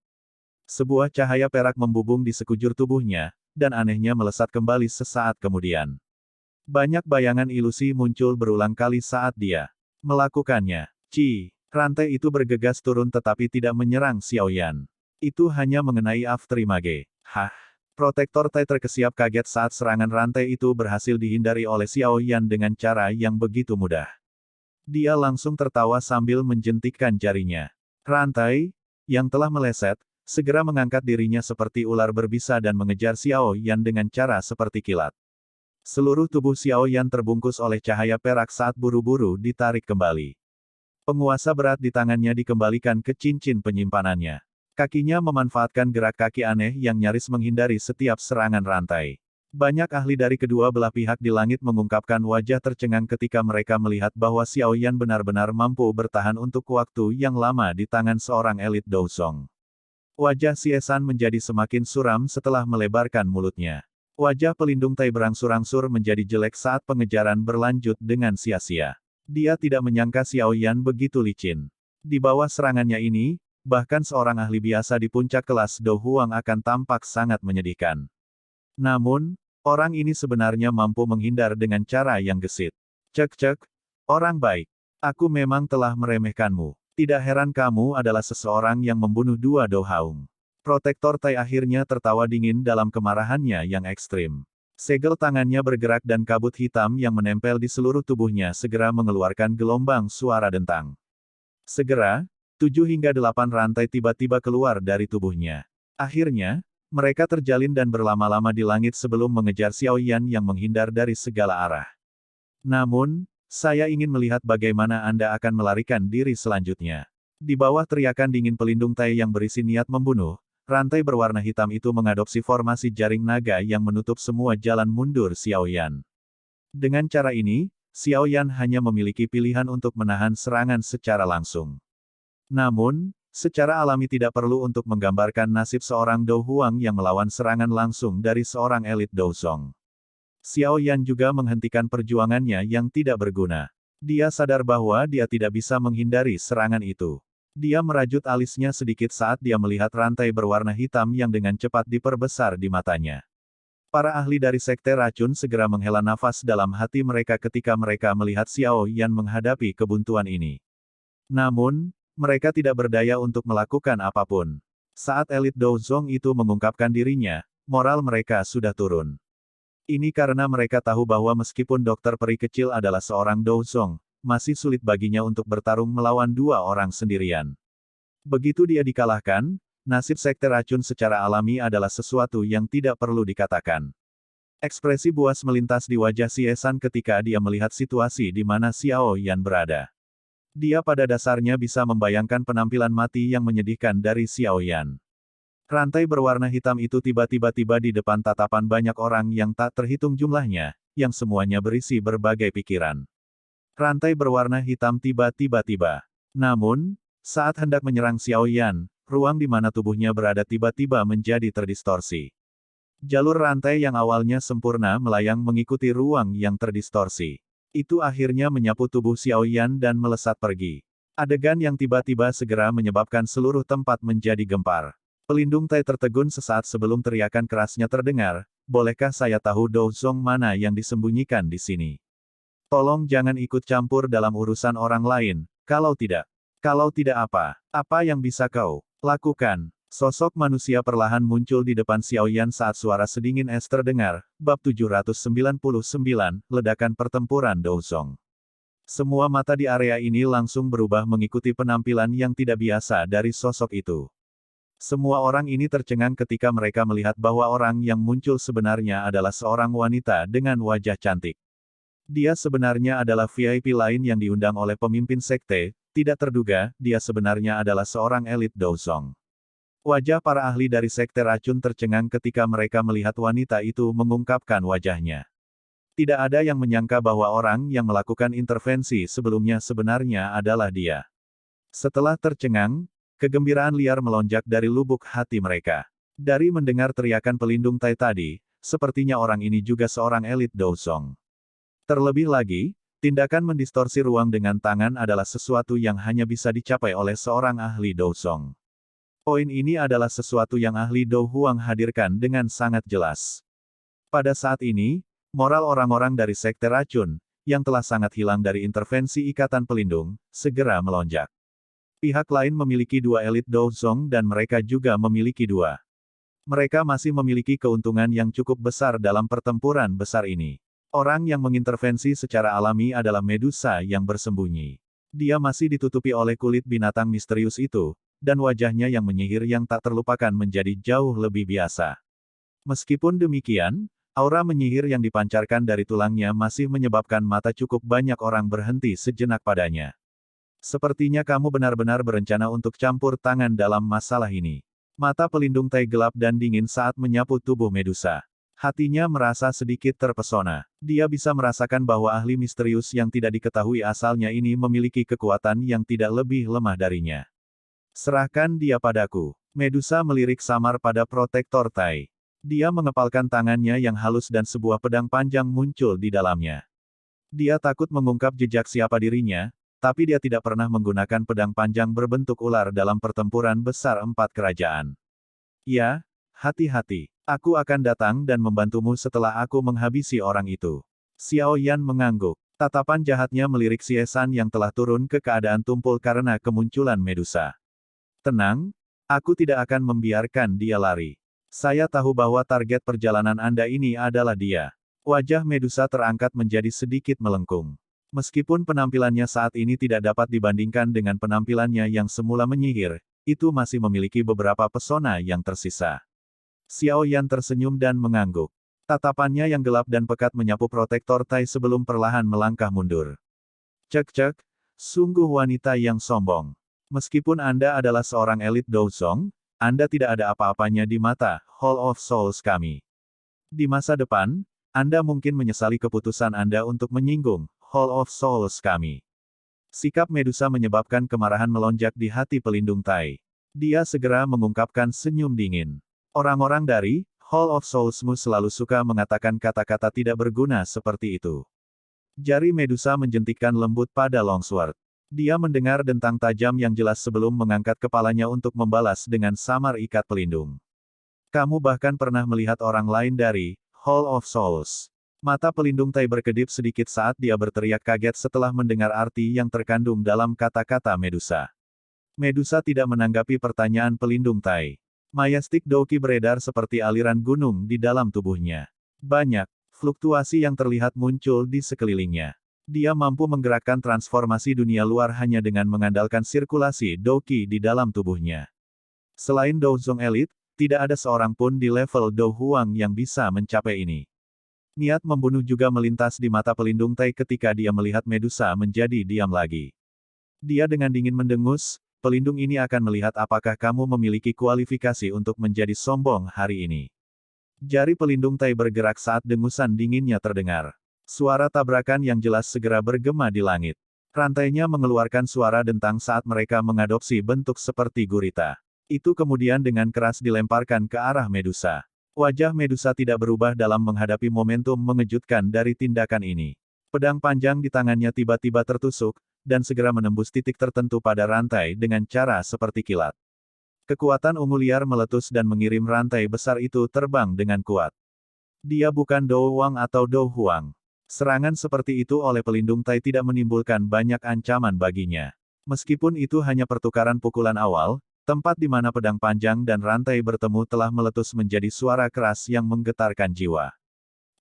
Sebuah cahaya perak membubung di sekujur tubuhnya, dan anehnya melesat kembali sesaat kemudian. Banyak bayangan ilusi muncul berulang kali saat dia melakukannya. Rantai itu bergegas turun tetapi tidak menyerang Xiao Yan. Itu hanya mengenai afterimage. Hah? Protektor Tai terkesiap kaget saat serangan rantai itu berhasil dihindari oleh Xiao Yan dengan cara yang begitu mudah. Dia langsung tertawa sambil menjentikkan jarinya. Rantai, yang telah meleset, segera mengangkat dirinya seperti ular berbisa dan mengejar Xiao Yan dengan cara seperti kilat. Seluruh tubuh Xiao Yan terbungkus oleh cahaya perak saat buru-buru ditarik kembali. Penguasa berat di tangannya dikembalikan ke cincin penyimpanannya. Kakinya memanfaatkan gerak kaki aneh yang nyaris menghindari setiap serangan rantai. Banyak ahli dari kedua belah pihak di langit mengungkapkan wajah tercengang ketika mereka melihat bahwa Xiao Yan benar-benar mampu bertahan untuk waktu yang lama di tangan seorang elit Douzong. Wajah Xie menjadi semakin suram setelah melebarkan mulutnya. Wajah pelindung Tai berangsur-angsur menjadi jelek saat pengejaran berlanjut dengan sia-sia. Dia tidak menyangka Xiao Yan begitu licin. Di bawah serangannya ini, bahkan seorang ahli biasa di puncak kelas Do Huang akan tampak sangat menyedihkan. Namun, orang ini sebenarnya mampu menghindar dengan cara yang gesit. Cek-cek, orang baik. Aku memang telah meremehkanmu. Tidak heran kamu adalah seseorang yang membunuh dua Do Haung. Protektor Tai akhirnya tertawa dingin dalam kemarahannya yang ekstrim. Segel tangannya bergerak dan kabut hitam yang menempel di seluruh tubuhnya segera mengeluarkan gelombang suara dentang. Segera, 7 hingga 8 rantai tiba-tiba keluar dari tubuhnya. Akhirnya, mereka terjalin dan berlama-lama di langit sebelum mengejar Xiao Yan yang menghindar dari segala arah. Namun, saya ingin melihat bagaimana Anda akan melarikan diri selanjutnya. Di bawah teriakan dingin pelindung Tai yang berisi niat membunuh, rantai berwarna hitam itu mengadopsi formasi jaring naga yang menutup semua jalan mundur Xiao Yan. Dengan cara ini, Xiao Yan hanya memiliki pilihan untuk menahan serangan secara langsung. Namun, secara alami tidak perlu untuk menggambarkan nasib seorang Do Huang yang melawan serangan langsung dari seorang elit Douzong. Xiao Yan juga menghentikan perjuangannya yang tidak berguna. Dia sadar bahwa dia tidak bisa menghindari serangan itu. Dia merajut alisnya sedikit saat dia melihat rantai berwarna hitam yang dengan cepat diperbesar di matanya. Para ahli dari Sekte Racun segera menghela nafas dalam hati mereka ketika mereka melihat Xiao Yan menghadapi kebuntuan ini. Namun, mereka tidak berdaya untuk melakukan apapun. Saat elit Douzong itu mengungkapkan dirinya, moral mereka sudah turun. Ini karena mereka tahu bahwa meskipun dokter peri kecil adalah seorang Douzong, masih sulit baginya untuk bertarung melawan dua orang sendirian. Begitu dia dikalahkan, nasib Sekte Racun secara alami adalah sesuatu yang tidak perlu dikatakan. Ekspresi buas melintas di wajah Xie ketika dia melihat situasi di mana Xiao Yan berada. Dia pada dasarnya bisa membayangkan penampilan mati yang menyedihkan dari Xiao Yan. Rantai berwarna hitam itu tiba-tiba tiba di depan tatapan banyak orang yang tak terhitung jumlahnya, yang semuanya berisi berbagai pikiran. Rantai berwarna hitam tiba-tiba tiba. Namun, saat hendak menyerang Xiao Yan, ruang di mana tubuhnya berada tiba-tiba menjadi terdistorsi. Jalur rantai yang awalnya sempurna melayang mengikuti ruang yang terdistorsi. Itu akhirnya menyapu tubuh Xiao Yan dan melesat pergi. Adegan yang tiba-tiba segera menyebabkan seluruh tempat menjadi gempar. Pelindung Tai tertegun sesaat sebelum teriakan kerasnya terdengar, bolehkah saya tahu Douzong mana yang disembunyikan di sini? Tolong jangan ikut campur dalam urusan orang lain, kalau tidak apa? Apa yang bisa kau lakukan? Sosok manusia perlahan muncul di depan Xiao Yan saat suara sedingin es terdengar. Bab 799, Ledakan Pertempuran Douzong. Semua mata di area ini langsung berubah mengikuti penampilan yang tidak biasa dari sosok itu. Semua orang ini tercengang ketika mereka melihat bahwa orang yang muncul sebenarnya adalah seorang wanita dengan wajah cantik. Dia sebenarnya adalah VIP lain yang diundang oleh pemimpin sekte, tidak terduga, dia sebenarnya adalah seorang elit Douzong. Wajah para ahli dari Sekte Racun tercengang ketika mereka melihat wanita itu mengungkapkan wajahnya. Tidak ada yang menyangka bahwa orang yang melakukan intervensi sebelumnya sebenarnya adalah dia. Setelah tercengang, kegembiraan liar melonjak dari lubuk hati mereka. Dari mendengar teriakan pelindung Tai tadi, sepertinya orang ini juga seorang elit Douzong. Terlebih lagi, tindakan mendistorsi ruang dengan tangan adalah sesuatu yang hanya bisa dicapai oleh seorang ahli Douzong. Poin ini adalah sesuatu yang ahli Do Huang hadirkan dengan sangat jelas. Pada saat ini, moral orang-orang dari Sekte Racun, yang telah sangat hilang dari intervensi Ikatan Pelindung, segera melonjak. Pihak lain memiliki 2 elit Douzong dan mereka juga memiliki 2. Mereka masih memiliki keuntungan yang cukup besar dalam pertempuran besar ini. Orang yang mengintervensi secara alami adalah Medusa yang bersembunyi. Dia masih ditutupi oleh kulit binatang misterius itu, dan wajahnya yang menyihir yang tak terlupakan menjadi jauh lebih biasa. Meskipun demikian, aura menyihir yang dipancarkan dari tulangnya masih menyebabkan mata cukup banyak orang berhenti sejenak padanya. Sepertinya kamu benar-benar berencana untuk campur tangan dalam masalah ini. Mata pelindung Tai gelap dan dingin saat menyapu tubuh Medusa. Hatinya merasa sedikit terpesona. Dia bisa merasakan bahwa ahli misterius yang tidak diketahui asalnya ini memiliki kekuatan yang tidak lebih lemah darinya. Serahkan dia padaku. Medusa melirik samar pada protektor Tai. Dia mengepalkan tangannya yang halus dan sebuah pedang panjang muncul di dalamnya. Dia takut mengungkap jejak siapa dirinya, tapi dia tidak pernah menggunakan pedang panjang berbentuk ular dalam pertempuran besar 4 kerajaan. Ya, hati-hati. Aku akan datang dan membantumu setelah aku menghabisi orang itu. Xiao Yan mengangguk. Tatapan jahatnya melirik Xie San yang telah turun ke keadaan tumpul karena kemunculan Medusa. Tenang, aku tidak akan membiarkan dia lari. Saya tahu bahwa target perjalanan Anda ini adalah dia. Wajah Medusa terangkat menjadi sedikit melengkung. Meskipun penampilannya saat ini tidak dapat dibandingkan dengan penampilannya yang semula menyihir, itu masih memiliki beberapa pesona yang tersisa. Xiao Yan tersenyum dan mengangguk. Tatapannya yang gelap dan pekat menyapu protektor Tai sebelum perlahan melangkah mundur. Cek-cek, sungguh wanita yang sombong. Meskipun Anda adalah seorang elit Douzong, Anda tidak ada apa-apanya di mata Hall of Souls kami. Di masa depan, Anda mungkin menyesali keputusan Anda untuk menyinggung Hall of Souls kami. Sikap Medusa menyebabkan kemarahan melonjak di hati pelindung Tai. Dia segera mengungkapkan senyum dingin. Orang-orang dari Hall of Soulsmu selalu suka mengatakan kata-kata tidak berguna seperti itu. Jari Medusa menjentikkan lembut pada Longsword. Dia mendengar dentang tajam yang jelas sebelum mengangkat kepalanya untuk membalas dengan samar ikat pelindung. Kamu bahkan pernah melihat orang lain dari Hall of Souls. Mata pelindung Tai berkedip sedikit saat dia berteriak kaget setelah mendengar arti yang terkandung dalam kata-kata Medusa. Medusa tidak menanggapi pertanyaan pelindung Tai. Mayastik Douki beredar seperti aliran gunung di dalam tubuhnya. Banyak fluktuasi yang terlihat muncul di sekelilingnya. Dia mampu menggerakkan transformasi dunia luar hanya dengan mengandalkan sirkulasi Douki di dalam tubuhnya. Selain Douzong Elite, tidak ada seorang pun di level Dou Huang yang bisa mencapai ini. Niat membunuh juga melintas di mata pelindung Tai ketika dia melihat Medusa menjadi diam lagi. Dia dengan dingin mendengus, pelindung ini akan melihat apakah kamu memiliki kualifikasi untuk menjadi sombong hari ini. Jari pelindung Tai bergerak saat dengusan dinginnya terdengar. Suara tabrakan yang jelas segera bergema di langit. Rantainya mengeluarkan suara dentang saat mereka mengadopsi bentuk seperti gurita. Itu kemudian dengan keras dilemparkan ke arah Medusa. Wajah Medusa tidak berubah dalam menghadapi momentum mengejutkan dari tindakan ini. Pedang panjang di tangannya tiba-tiba tertusuk, dan segera menembus titik tertentu pada rantai dengan cara seperti kilat. Kekuatan ungu liar meletus dan mengirim rantai besar itu terbang dengan kuat. Dia bukan Dou Wang atau Dou Huang. Serangan seperti itu oleh pelindung Tai tidak menimbulkan banyak ancaman baginya. Meskipun itu hanya pertukaran pukulan awal, tempat di mana pedang panjang dan rantai bertemu telah meletus menjadi suara keras yang menggetarkan jiwa.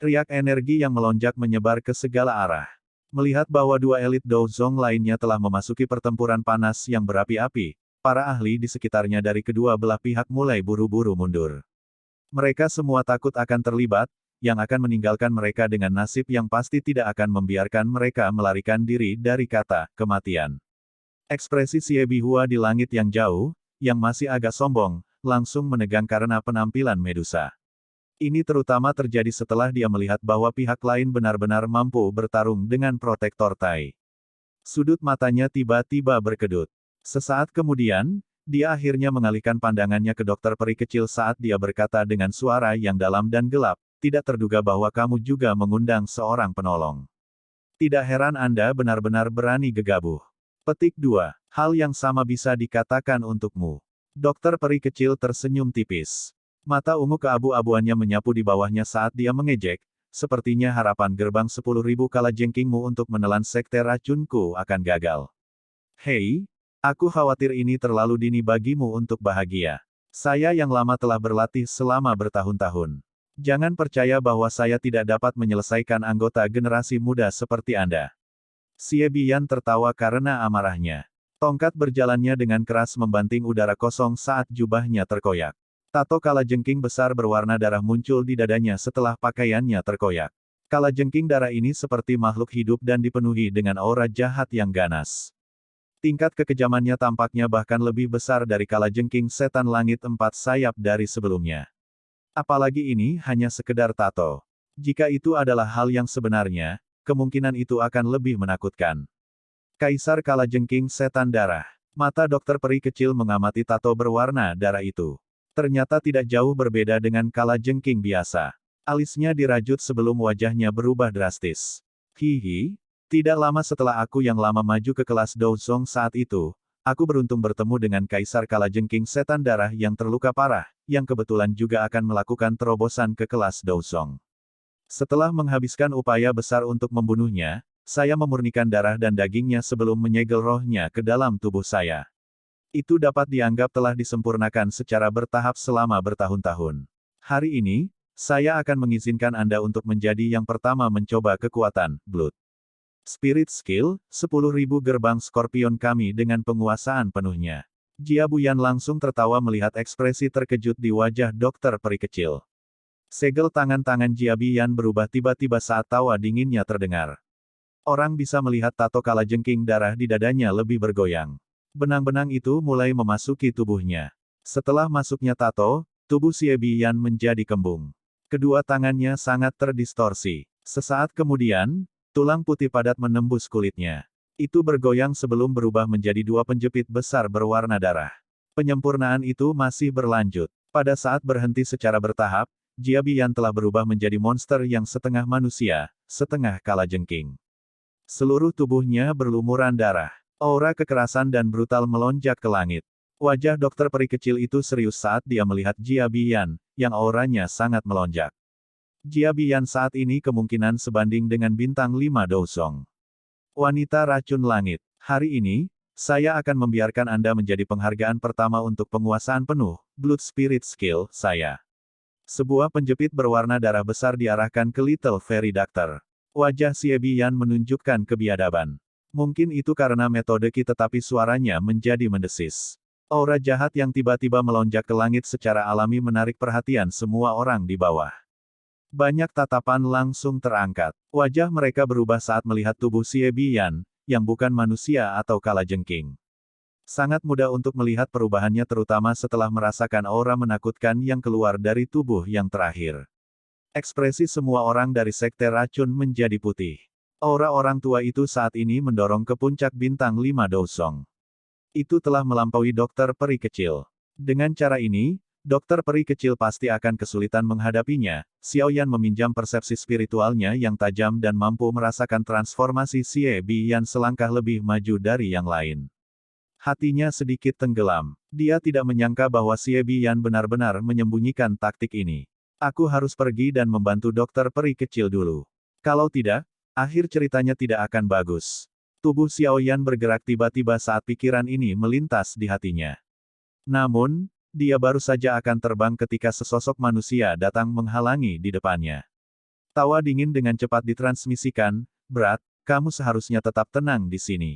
Riak energi yang melonjak menyebar ke segala arah. Melihat bahwa 2 elit Douzong lainnya telah memasuki pertempuran panas yang berapi-api, para ahli di sekitarnya dari kedua belah pihak mulai buru-buru mundur. Mereka semua takut akan terlibat, yang akan meninggalkan mereka dengan nasib yang pasti tidak akan membiarkan mereka melarikan diri dari kata kematian. Ekspresi Xie Bihua di langit yang jauh, yang masih agak sombong, langsung menegang karena penampilan Medusa. Ini terutama terjadi setelah dia melihat bahwa pihak lain benar-benar mampu bertarung dengan protektor Tai. Sudut matanya tiba-tiba berkedut. Sesaat kemudian, dia akhirnya mengalihkan pandangannya ke dokter peri kecil saat dia berkata dengan suara yang dalam dan gelap, tidak terduga bahwa kamu juga mengundang seorang penolong. Tidak heran Anda benar-benar berani gegabah. Petik 2. Hal yang sama bisa dikatakan untukmu. Dokter peri kecil tersenyum tipis. Mata ungu keabu-abuannya menyapu di bawahnya saat dia mengejek, sepertinya harapan gerbang 10.000 kalajengkingmu untuk menelan sekte racunku akan gagal. Hei, Aku khawatir ini terlalu dini bagimu untuk bahagia. Saya yang lama telah berlatih selama bertahun-tahun. Jangan percaya bahwa saya tidak dapat menyelesaikan anggota generasi muda seperti Anda. Xie Biyan tertawa karena amarahnya. Tongkat berjalannya dengan keras membanting udara kosong saat jubahnya terkoyak. Tato kalajengking besar berwarna darah muncul di dadanya setelah pakaiannya terkoyak. Kalajengking darah ini seperti makhluk hidup dan dipenuhi dengan aura jahat yang ganas. Tingkat kekejamannya tampaknya bahkan lebih besar dari kalajengking setan langit 4 sayap dari sebelumnya. Apalagi ini hanya sekedar tato. Jika itu adalah hal yang sebenarnya, kemungkinan itu akan lebih menakutkan. Kaisar kalajengking setan darah. Mata dokter peri kecil mengamati tato berwarna darah itu. Ternyata tidak jauh berbeda dengan kalajengking biasa. Alisnya dirajut sebelum wajahnya berubah drastis. Hihi, tidak lama setelah aku yang lama maju ke kelas Douzong saat itu, aku beruntung bertemu dengan Kaisar Kalajengking Setan Darah yang terluka parah, yang kebetulan juga akan melakukan terobosan ke kelas Douzong. Setelah menghabiskan upaya besar untuk membunuhnya, saya memurnikan darah dan dagingnya sebelum menyegel rohnya ke dalam tubuh saya. Itu dapat dianggap telah disempurnakan secara bertahap selama bertahun-tahun. Hari ini, saya akan mengizinkan Anda untuk menjadi yang pertama mencoba kekuatan Blood Spirit Skill, 10.000 gerbang Scorpion kami dengan penguasaan penuhnya. Jia Buyan langsung tertawa melihat ekspresi terkejut di wajah dokter peri kecil. Segel tangan-tangan Jia Buyan berubah tiba-tiba saat tawa dinginnya terdengar. Orang bisa melihat tato kalajengking darah di dadanya lebih bergoyang. Benang-benang itu mulai memasuki tubuhnya. Setelah masuknya tato, tubuh Xie Biyan menjadi kembung. Kedua tangannya sangat terdistorsi. Sesaat kemudian, tulang putih padat menembus kulitnya. Itu bergoyang sebelum berubah menjadi 2 penjepit besar berwarna darah. Penyempurnaan itu masih berlanjut. Pada saat berhenti secara bertahap, Jia Biyan telah berubah menjadi monster yang setengah manusia, setengah kalajengking. Seluruh tubuhnya berlumuran darah. Aura kekerasan dan brutal melonjak ke langit. Wajah dokter peri kecil itu serius saat dia melihat Jia Biyan, yang auranya sangat melonjak. Jia Biyan saat ini kemungkinan sebanding dengan bintang 5 Douzong. Wanita racun langit. Hari ini, saya akan membiarkan Anda menjadi penghargaan pertama untuk penguasaan penuh, Blood Spirit Skill, saya. Sebuah penjepit berwarna darah besar diarahkan ke Little Fairy Doctor. Wajah Xie Biyan menunjukkan kebiadaban. Mungkin itu karena metode Qi tetapi suaranya menjadi mendesis. Aura jahat yang tiba-tiba melonjak ke langit secara alami menarik perhatian semua orang di bawah. Banyak tatapan langsung terangkat. Wajah mereka berubah saat melihat tubuh Xie Biyan, yang bukan manusia atau kalajengking. Sangat mudah untuk melihat perubahannya terutama setelah merasakan aura menakutkan yang keluar dari tubuh yang terakhir. Ekspresi semua orang dari sekte racun menjadi putih. Aura orang tua itu saat ini mendorong ke puncak bintang 5 Douzong. Itu telah melampaui dokter peri kecil. Dengan cara ini, dokter peri kecil pasti akan kesulitan menghadapinya. Xiaoyan meminjam persepsi spiritualnya yang tajam dan mampu merasakan transformasi Xie Biyan selangkah lebih maju dari yang lain. Hatinya sedikit tenggelam. Dia tidak menyangka bahwa Xie Biyan benar-benar menyembunyikan taktik ini. Aku harus pergi dan membantu dokter peri kecil dulu. Kalau tidak, akhir ceritanya tidak akan bagus. Tubuh Xiaoyan bergerak tiba-tiba saat pikiran ini melintas di hatinya. Namun, dia baru saja akan terbang ketika sesosok manusia datang menghalangi di depannya. Tawa dingin dengan cepat ditransmisikan, "Berat, kamu seharusnya tetap tenang di sini."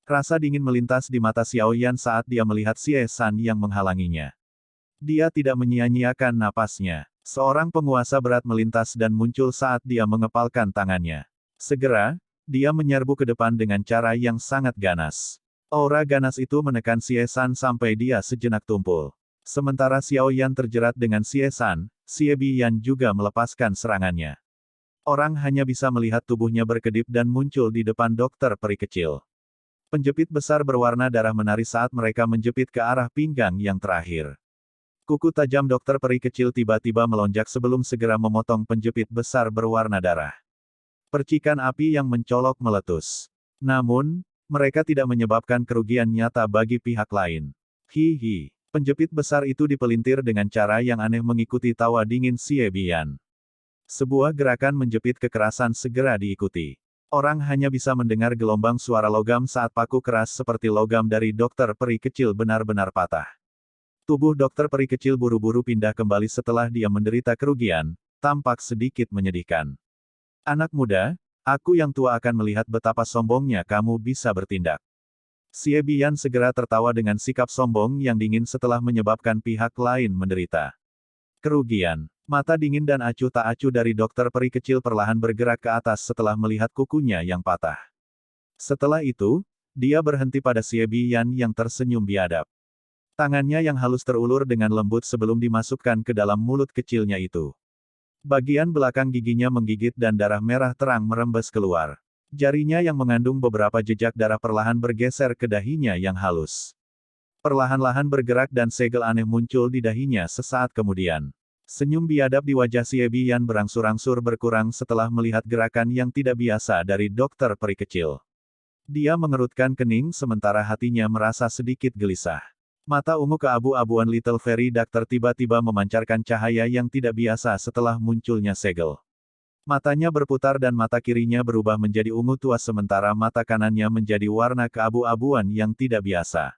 Rasa dingin melintas di mata Xiaoyan saat dia melihat Xie San yang menghalanginya. Dia tidak menyia-nyiakan napasnya. Seorang penguasa berat melintas dan muncul saat dia mengepalkan tangannya. Segera, dia menyerbu ke depan dengan cara yang sangat ganas. Aura ganas itu menekan Xie San sampai dia sejenak tumpul. Sementara Xiaoyan terjerat dengan Xie San, Xie Biyan juga melepaskan serangannya. Orang hanya bisa melihat tubuhnya berkedip dan muncul di depan dokter peri kecil. Penjepit besar berwarna darah menari saat mereka menjepit ke arah pinggang yang terakhir. Kuku tajam dokter peri kecil tiba-tiba melonjak sebelum segera memotong penjepit besar berwarna darah. Percikan api yang mencolok meletus. Namun, mereka tidak menyebabkan kerugian nyata bagi pihak lain. Hihi. Penjepit besar itu dipelintir dengan cara yang aneh mengikuti tawa dingin Xie Biyan. Sebuah gerakan menjepit kekerasan segera diikuti. Orang hanya bisa mendengar gelombang suara logam saat paku keras seperti logam dari dokter peri kecil benar-benar patah. Tubuh dokter peri kecil buru-buru pindah kembali setelah dia menderita kerugian, tampak sedikit menyedihkan. Anak muda, aku yang tua akan melihat betapa sombongnya kamu bisa bertindak. Xie Bian segera tertawa dengan sikap sombong yang dingin setelah menyebabkan pihak lain menderita kerugian. Mata dingin dan acuh tak acuh dari dokter peri kecil perlahan bergerak ke atas setelah melihat kukunya yang patah. Setelah itu, dia berhenti pada Xie Bian yang tersenyum biadab. Tangannya yang halus terulur dengan lembut sebelum dimasukkan ke dalam mulut kecilnya itu. Bagian belakang giginya menggigit dan darah merah terang merembes keluar. Jarinya yang mengandung beberapa jejak darah perlahan bergeser ke dahinya yang halus. Perlahan-lahan bergerak dan segel aneh muncul di dahinya sesaat kemudian. Senyum biadab di wajah Xie Bian berangsur-angsur berkurang setelah melihat gerakan yang tidak biasa dari dokter peri kecil. Dia mengerutkan kening sementara hatinya merasa sedikit gelisah. Mata ungu keabu-abuan Little Fairy Doctor tiba-tiba memancarkan cahaya yang tidak biasa setelah munculnya segel. Matanya berputar dan mata kirinya berubah menjadi ungu tua sementara mata kanannya menjadi warna keabu-abuan yang tidak biasa.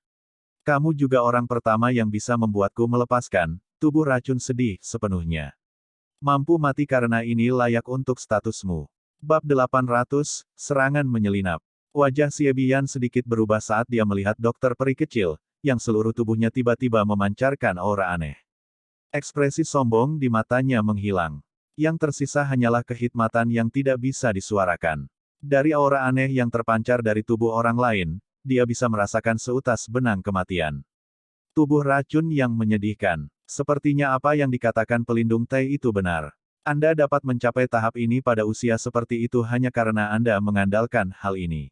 Kamu juga orang pertama yang bisa membuatku melepaskan tubuh racun sedih sepenuhnya. Mampu mati karena ini layak untuk statusmu. Bab 800, Serangan Menyelinap. Wajah Xie Bian sedikit berubah saat dia melihat dokter peri kecil, yang seluruh tubuhnya tiba-tiba memancarkan aura aneh. Ekspresi sombong di matanya menghilang. Yang tersisa hanyalah kehikmatan yang tidak bisa disuarakan. Dari aura aneh yang terpancar dari tubuh orang lain, dia bisa merasakan seutas benang kematian. Tubuh racun yang menyedihkan. Sepertinya apa yang dikatakan pelindung Tei itu benar. Anda dapat mencapai tahap ini pada usia seperti itu hanya karena Anda mengandalkan hal ini.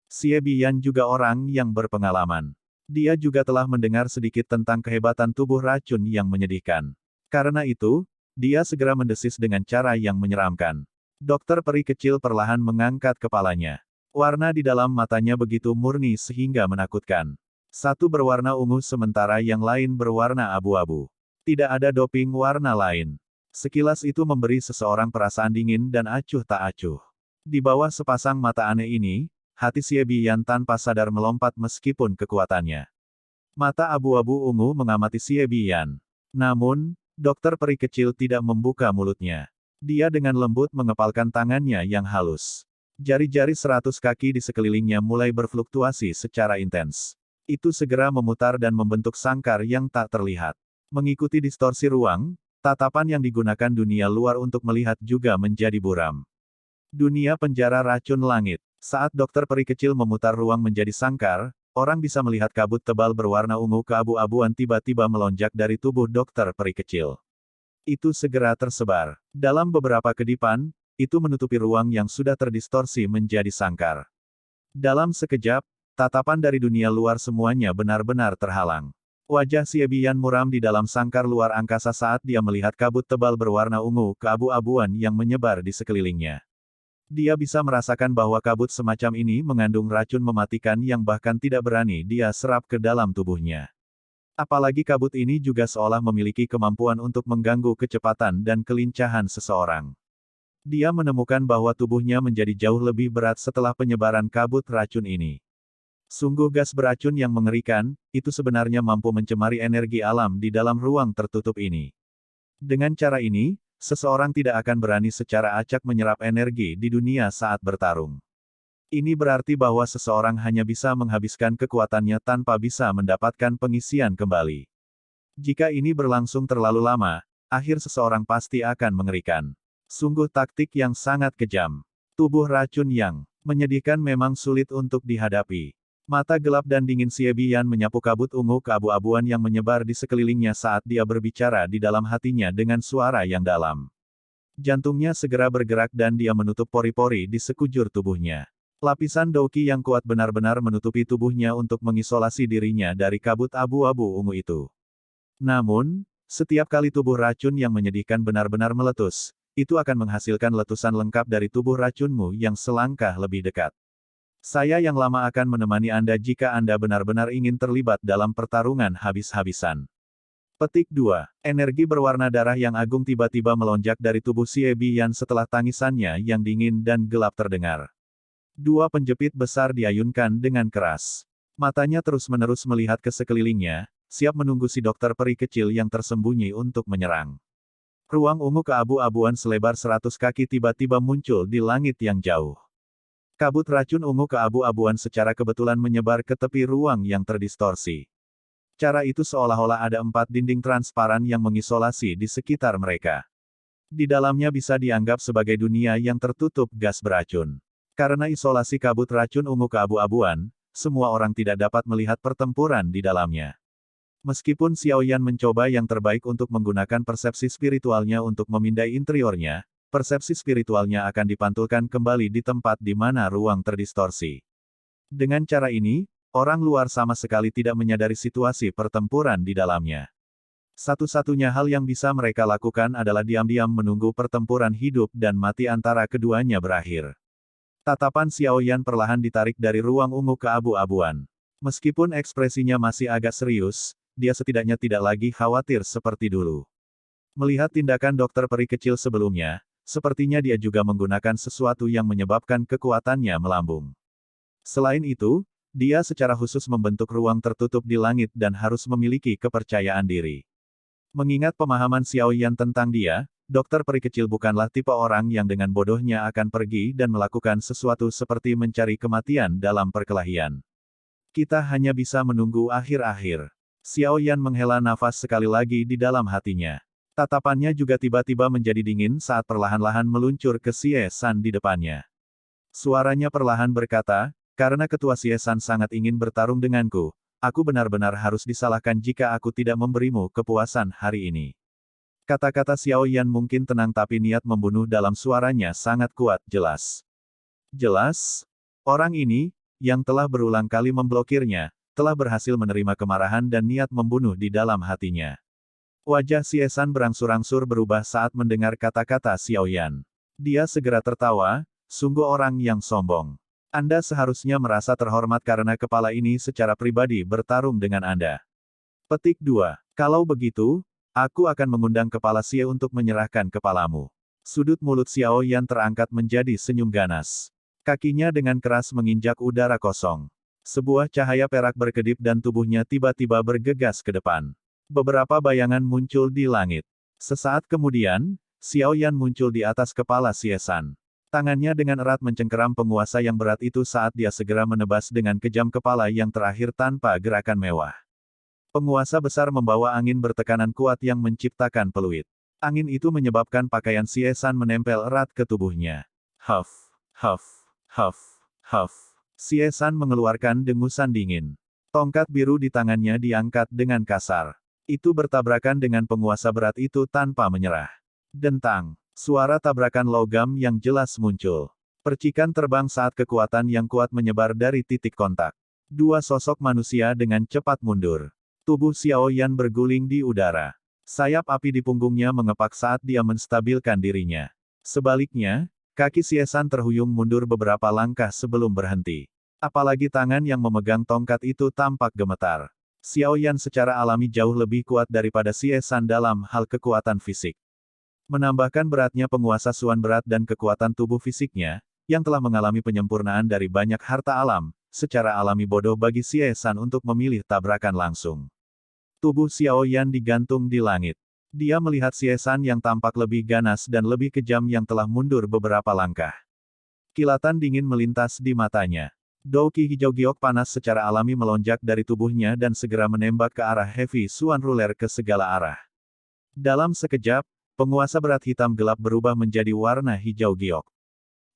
Xie Bian juga orang yang berpengalaman. Dia juga telah mendengar sedikit tentang kehebatan tubuh racun yang menyedihkan. Karena itu, dia segera mendesis dengan cara yang menyeramkan. Dokter peri kecil perlahan mengangkat kepalanya. Warna di dalam matanya begitu murni sehingga menakutkan. Satu berwarna ungu sementara yang lain berwarna abu-abu. Tidak ada doping warna lain. Sekilas itu memberi seseorang perasaan dingin dan acuh tak acuh. Di bawah sepasang mata aneh ini, hati Xie Bian tanpa sadar melompat meskipun kekuatannya. Mata abu-abu ungu mengamati Xie Bian. Namun, dokter peri kecil tidak membuka mulutnya. Dia dengan lembut mengepalkan tangannya yang halus. Jari-jari 100 kaki di sekelilingnya mulai berfluktuasi secara intens. Itu segera memutar dan membentuk sangkar yang tak terlihat. Mengikuti distorsi ruang, tatapan yang digunakan dunia luar untuk melihat juga menjadi buram. Dunia penjara racun langit. Saat dokter peri kecil memutar ruang menjadi sangkar, orang bisa melihat kabut tebal berwarna ungu keabu-abuan tiba-tiba melonjak dari tubuh dokter peri kecil. Itu segera tersebar. Dalam beberapa kedipan, itu menutupi ruang yang sudah terdistorsi menjadi sangkar. Dalam sekejap, tatapan dari dunia luar semuanya benar-benar terhalang. Wajah Xie Bian muram di dalam sangkar luar angkasa saat dia melihat kabut tebal berwarna ungu keabu-abuan yang menyebar di sekelilingnya. Dia bisa merasakan bahwa kabut semacam ini mengandung racun mematikan yang bahkan tidak berani dia serap ke dalam tubuhnya. Apalagi kabut ini juga seolah memiliki kemampuan untuk mengganggu kecepatan dan kelincahan seseorang. Dia menemukan bahwa tubuhnya menjadi jauh lebih berat setelah penyebaran kabut racun ini. Sungguh gas beracun yang mengerikan, itu sebenarnya mampu mencemari energi alam di dalam ruang tertutup ini. Dengan cara ini, seseorang tidak akan berani secara acak menyerap energi di dunia saat bertarung. Ini berarti bahwa seseorang hanya bisa menghabiskan kekuatannya tanpa bisa mendapatkan pengisian kembali. Jika ini berlangsung terlalu lama, akhir seseorang pasti akan mengerikan. Sungguh taktik yang sangat kejam. Tubuh racun yang menyedihkan memang sulit untuk dihadapi. Mata gelap dan dingin Xie Bian menyapu kabut ungu keabu-abuan yang menyebar di sekelilingnya saat dia berbicara di dalam hatinya dengan suara yang dalam. Jantungnya segera bergerak dan dia menutup pori-pori di sekujur tubuhnya. Lapisan douqi yang kuat benar-benar menutupi tubuhnya untuk mengisolasi dirinya dari kabut abu-abu ungu itu. Namun, setiap kali tubuh racun yang menyedihkan benar-benar meletus, itu akan menghasilkan letusan lengkap dari tubuh racunmu yang selangkah lebih dekat. Saya yang lama akan menemani Anda jika Anda benar-benar ingin terlibat dalam pertarungan habis-habisan. Petik 2. Energi berwarna darah yang agung tiba-tiba melonjak dari tubuh Xie Bian setelah tangisannya yang dingin dan gelap terdengar. Dua penjepit besar diayunkan dengan keras. Matanya terus-menerus melihat ke sekelilingnya, siap menunggu si dokter peri kecil yang tersembunyi untuk menyerang. Ruang ungu keabu-abuan selebar 100 kaki tiba-tiba muncul di langit yang jauh. Kabut racun ungu keabu-abuan secara kebetulan menyebar ke tepi ruang yang terdistorsi. Cara itu seolah-olah ada 4 dinding transparan yang mengisolasi di sekitar mereka. Di dalamnya bisa dianggap sebagai dunia yang tertutup gas beracun. Karena isolasi kabut racun ungu keabu-abuan, semua orang tidak dapat melihat pertempuran di dalamnya. Meskipun Xiao Yan mencoba yang terbaik untuk menggunakan persepsi spiritualnya untuk memindai interiornya, persepsi spiritualnya akan dipantulkan kembali di tempat di mana ruang terdistorsi. Dengan cara ini, orang luar sama sekali tidak menyadari situasi pertempuran di dalamnya. Satu-satunya hal yang bisa mereka lakukan adalah diam-diam menunggu pertempuran hidup dan mati antara keduanya berakhir. Tatapan Xiao Yan perlahan ditarik dari ruang ungu keabu-abuan. Meskipun ekspresinya masih agak serius, dia setidaknya tidak lagi khawatir seperti dulu. Melihat tindakan dokter peri kecil sebelumnya, sepertinya dia juga menggunakan sesuatu yang menyebabkan kekuatannya melambung. Selain itu, dia secara khusus membentuk ruang tertutup di langit dan harus memiliki kepercayaan diri. Mengingat pemahaman Xiao Yan tentang dia, dokter peri kecil bukanlah tipe orang yang dengan bodohnya akan pergi dan melakukan sesuatu seperti mencari kematian dalam perkelahian. Kita hanya bisa menunggu akhir-akhir. Xiao Yan menghela nafas sekali lagi di dalam hatinya. Tatapannya juga tiba-tiba menjadi dingin saat perlahan-lahan meluncur ke Xie San di depannya. Suaranya perlahan berkata, karena ketua Xie San sangat ingin bertarung denganku, aku benar-benar harus disalahkan jika aku tidak memberimu kepuasan hari ini. Kata-kata Xiao Yan mungkin tenang tapi niat membunuh dalam suaranya sangat kuat, jelas. Jelas, orang ini, yang telah berulang kali memblokirnya, telah berhasil menerima kemarahan dan niat membunuh di dalam hatinya. Wajah Xie San berangsur-angsur berubah saat mendengar kata-kata Xiao Yan. Dia segera tertawa, sungguh orang yang sombong. Anda seharusnya merasa terhormat karena kepala ini secara pribadi bertarung dengan Anda. Petik 2. Kalau begitu, aku akan mengundang kepala Xie untuk menyerahkan kepalamu. Sudut mulut Xiao Yan terangkat menjadi senyum ganas. Kakinya dengan keras menginjak udara kosong. Sebuah cahaya perak berkedip dan tubuhnya tiba-tiba bergegas ke depan. Beberapa bayangan muncul di langit. Sesaat kemudian, Xiao Yan muncul di atas kepala Xie San. Tangannya dengan erat mencengkeram penguasa yang berat itu saat dia segera menebas dengan kejam kepala yang terakhir tanpa gerakan mewah. Penguasa besar membawa angin bertekanan kuat yang menciptakan peluit. Angin itu menyebabkan pakaian Xie San menempel erat ke tubuhnya. Huff, huff, huff, huff. Xie San mengeluarkan dengusan dingin. Tongkat biru di tangannya diangkat dengan kasar. Itu bertabrakan dengan penguasa berat itu tanpa menyerah. Dentang. Suara tabrakan logam yang jelas muncul. Percikan terbang saat kekuatan yang kuat menyebar dari titik kontak. Dua sosok manusia dengan cepat mundur. Tubuh Xiao Yan berguling di udara. Sayap api di punggungnya mengepak saat dia menstabilkan dirinya. Sebaliknya, kaki Xie San terhuyung mundur beberapa langkah sebelum berhenti. Apalagi tangan yang memegang tongkat itu tampak gemetar. Xiao Yan secara alami jauh lebih kuat daripada Xie San dalam hal kekuatan fisik. Menambahkan beratnya penguasa Suan berat dan kekuatan tubuh fisiknya, yang telah mengalami penyempurnaan dari banyak harta alam, secara alami bodoh bagi Xie San untuk memilih tabrakan langsung. Tubuh Xiao Yan digantung di langit. Dia melihat Xie San yang tampak lebih ganas dan lebih kejam yang telah mundur beberapa langkah. Kilatan dingin melintas di matanya. Douki hijau giok panas secara alami melonjak dari tubuhnya dan segera menembak ke arah Heavy Suan Ruler ke segala arah. Dalam sekejap, penguasa berat hitam gelap berubah menjadi warna hijau giok.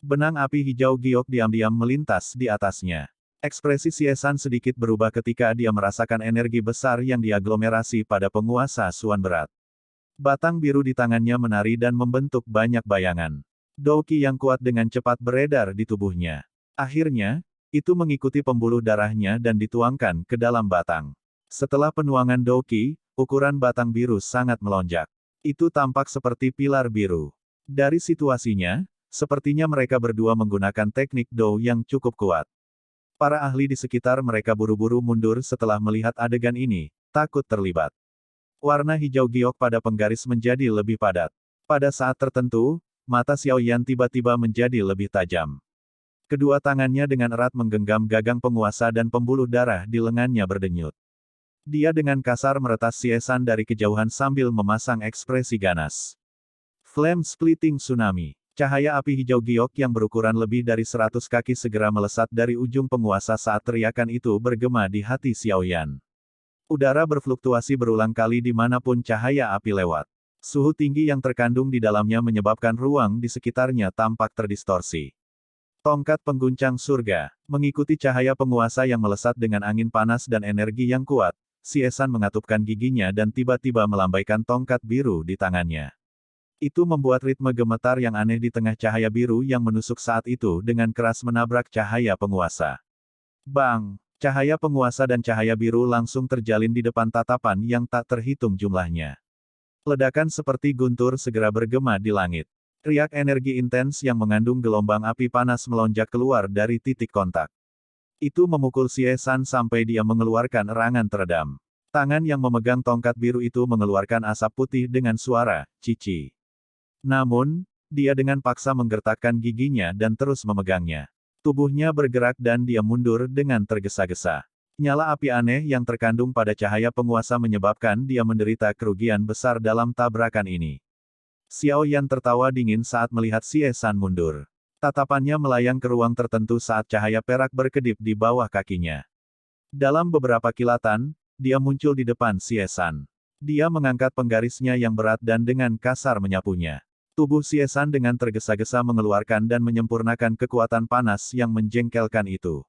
Benang api hijau giok diam-diam melintas di atasnya. Ekspresi Xie San sedikit berubah ketika dia merasakan energi besar yang diaglomerasi pada penguasa Suan berat. Batang biru di tangannya menari dan membentuk banyak bayangan. Douki yang kuat dengan cepat beredar di tubuhnya. Akhirnya, itu mengikuti pembuluh darahnya dan dituangkan ke dalam batang. Setelah penuangan Douki, ukuran batang biru sangat melonjak. Itu tampak seperti pilar biru. Dari situasinya, sepertinya mereka berdua menggunakan teknik Dou yang cukup kuat. Para ahli di sekitar mereka buru-buru mundur setelah melihat adegan ini, takut terlibat. Warna hijau giok pada penggaris menjadi lebih padat. Pada saat tertentu, mata Xiao Yan tiba-tiba menjadi lebih tajam. Kedua tangannya dengan erat menggenggam gagang penguasa dan pembuluh darah di lengannya berdenyut. Dia dengan kasar meretas Xie San dari kejauhan sambil memasang ekspresi ganas. Flame Splitting Tsunami. Cahaya api hijau giok yang berukuran lebih dari 100 kaki segera melesat dari ujung penguasa saat teriakan itu bergema di hati Xiaoyan. Udara berfluktuasi berulang kali dimanapun cahaya api lewat. Suhu tinggi yang terkandung di dalamnya menyebabkan ruang di sekitarnya tampak terdistorsi. Tongkat pengguncang surga. Mengikuti cahaya penguasa yang melesat dengan angin panas dan energi yang kuat, Xie San mengatupkan giginya dan tiba-tiba melambaikan tongkat biru di tangannya. Itu membuat ritme gemetar yang aneh di tengah cahaya biru yang menusuk saat itu dengan keras menabrak cahaya penguasa. Bang! Cahaya penguasa dan cahaya biru langsung terjalin di depan tatapan yang tak terhitung jumlahnya. Ledakan seperti guntur segera bergema di langit. Riak energi intens yang mengandung gelombang api panas melonjak keluar dari titik kontak. Itu memukul Xie San sampai dia mengeluarkan erangan teredam. Tangan yang memegang tongkat biru itu mengeluarkan asap putih dengan suara cici. Namun, dia dengan paksa menggertakkan giginya dan terus memegangnya. Tubuhnya bergerak dan dia mundur dengan tergesa-gesa. Nyala api aneh yang terkandung pada cahaya penguasa menyebabkan dia menderita kerugian besar dalam tabrakan ini. Xiaoyan tertawa dingin saat melihat Xie San mundur. Tatapannya melayang ke ruang tertentu saat cahaya perak berkedip di bawah kakinya. Dalam beberapa kilatan, dia muncul di depan Xie San. Dia mengangkat penggarisnya yang berat dan dengan kasar menyapunya. Tubuh Xie San dengan tergesa-gesa mengeluarkan dan menyempurnakan kekuatan panas yang menjengkelkan itu.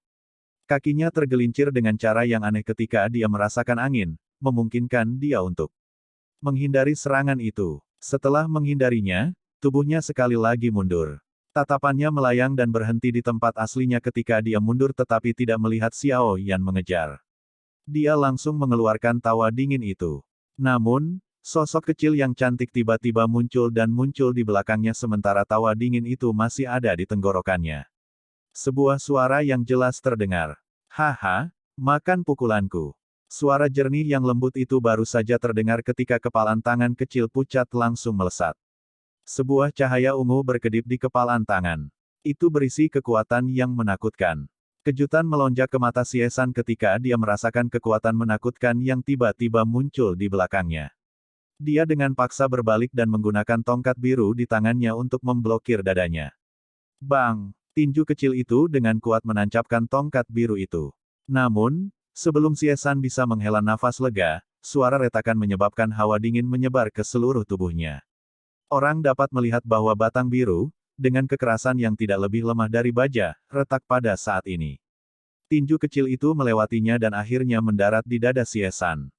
Kakinya tergelincir dengan cara yang aneh ketika dia merasakan angin, memungkinkan dia untuk menghindari serangan itu. Setelah menghindarinya, tubuhnya sekali lagi mundur. Tatapannya melayang dan berhenti di tempat aslinya ketika dia mundur tetapi tidak melihat Xiao Yan mengejar. Dia langsung mengeluarkan tawa dingin itu. Namun, sosok kecil yang cantik tiba-tiba muncul dan muncul di belakangnya sementara tawa dingin itu masih ada di tenggorokannya. Sebuah suara yang jelas terdengar. Haha, makan pukulanku. Suara jernih yang lembut itu baru saja terdengar ketika kepalan tangan kecil pucat langsung melesat. Sebuah cahaya ungu berkedip di kepalan tangan. Itu berisi kekuatan yang menakutkan. Kejutan melonjak ke mata Xie San ketika dia merasakan kekuatan menakutkan yang tiba-tiba muncul di belakangnya. Dia dengan paksa berbalik dan menggunakan tongkat biru di tangannya untuk memblokir dadanya. Bang! Tinju kecil itu dengan kuat menancapkan tongkat biru itu. Namun, sebelum Xie San bisa menghela nafas lega, suara retakan menyebabkan hawa dingin menyebar ke seluruh tubuhnya. Orang dapat melihat bahwa batang biru, dengan kekerasan yang tidak lebih lemah dari baja, retak pada saat ini. Tinju kecil itu melewatinya dan akhirnya mendarat di dada Xie San.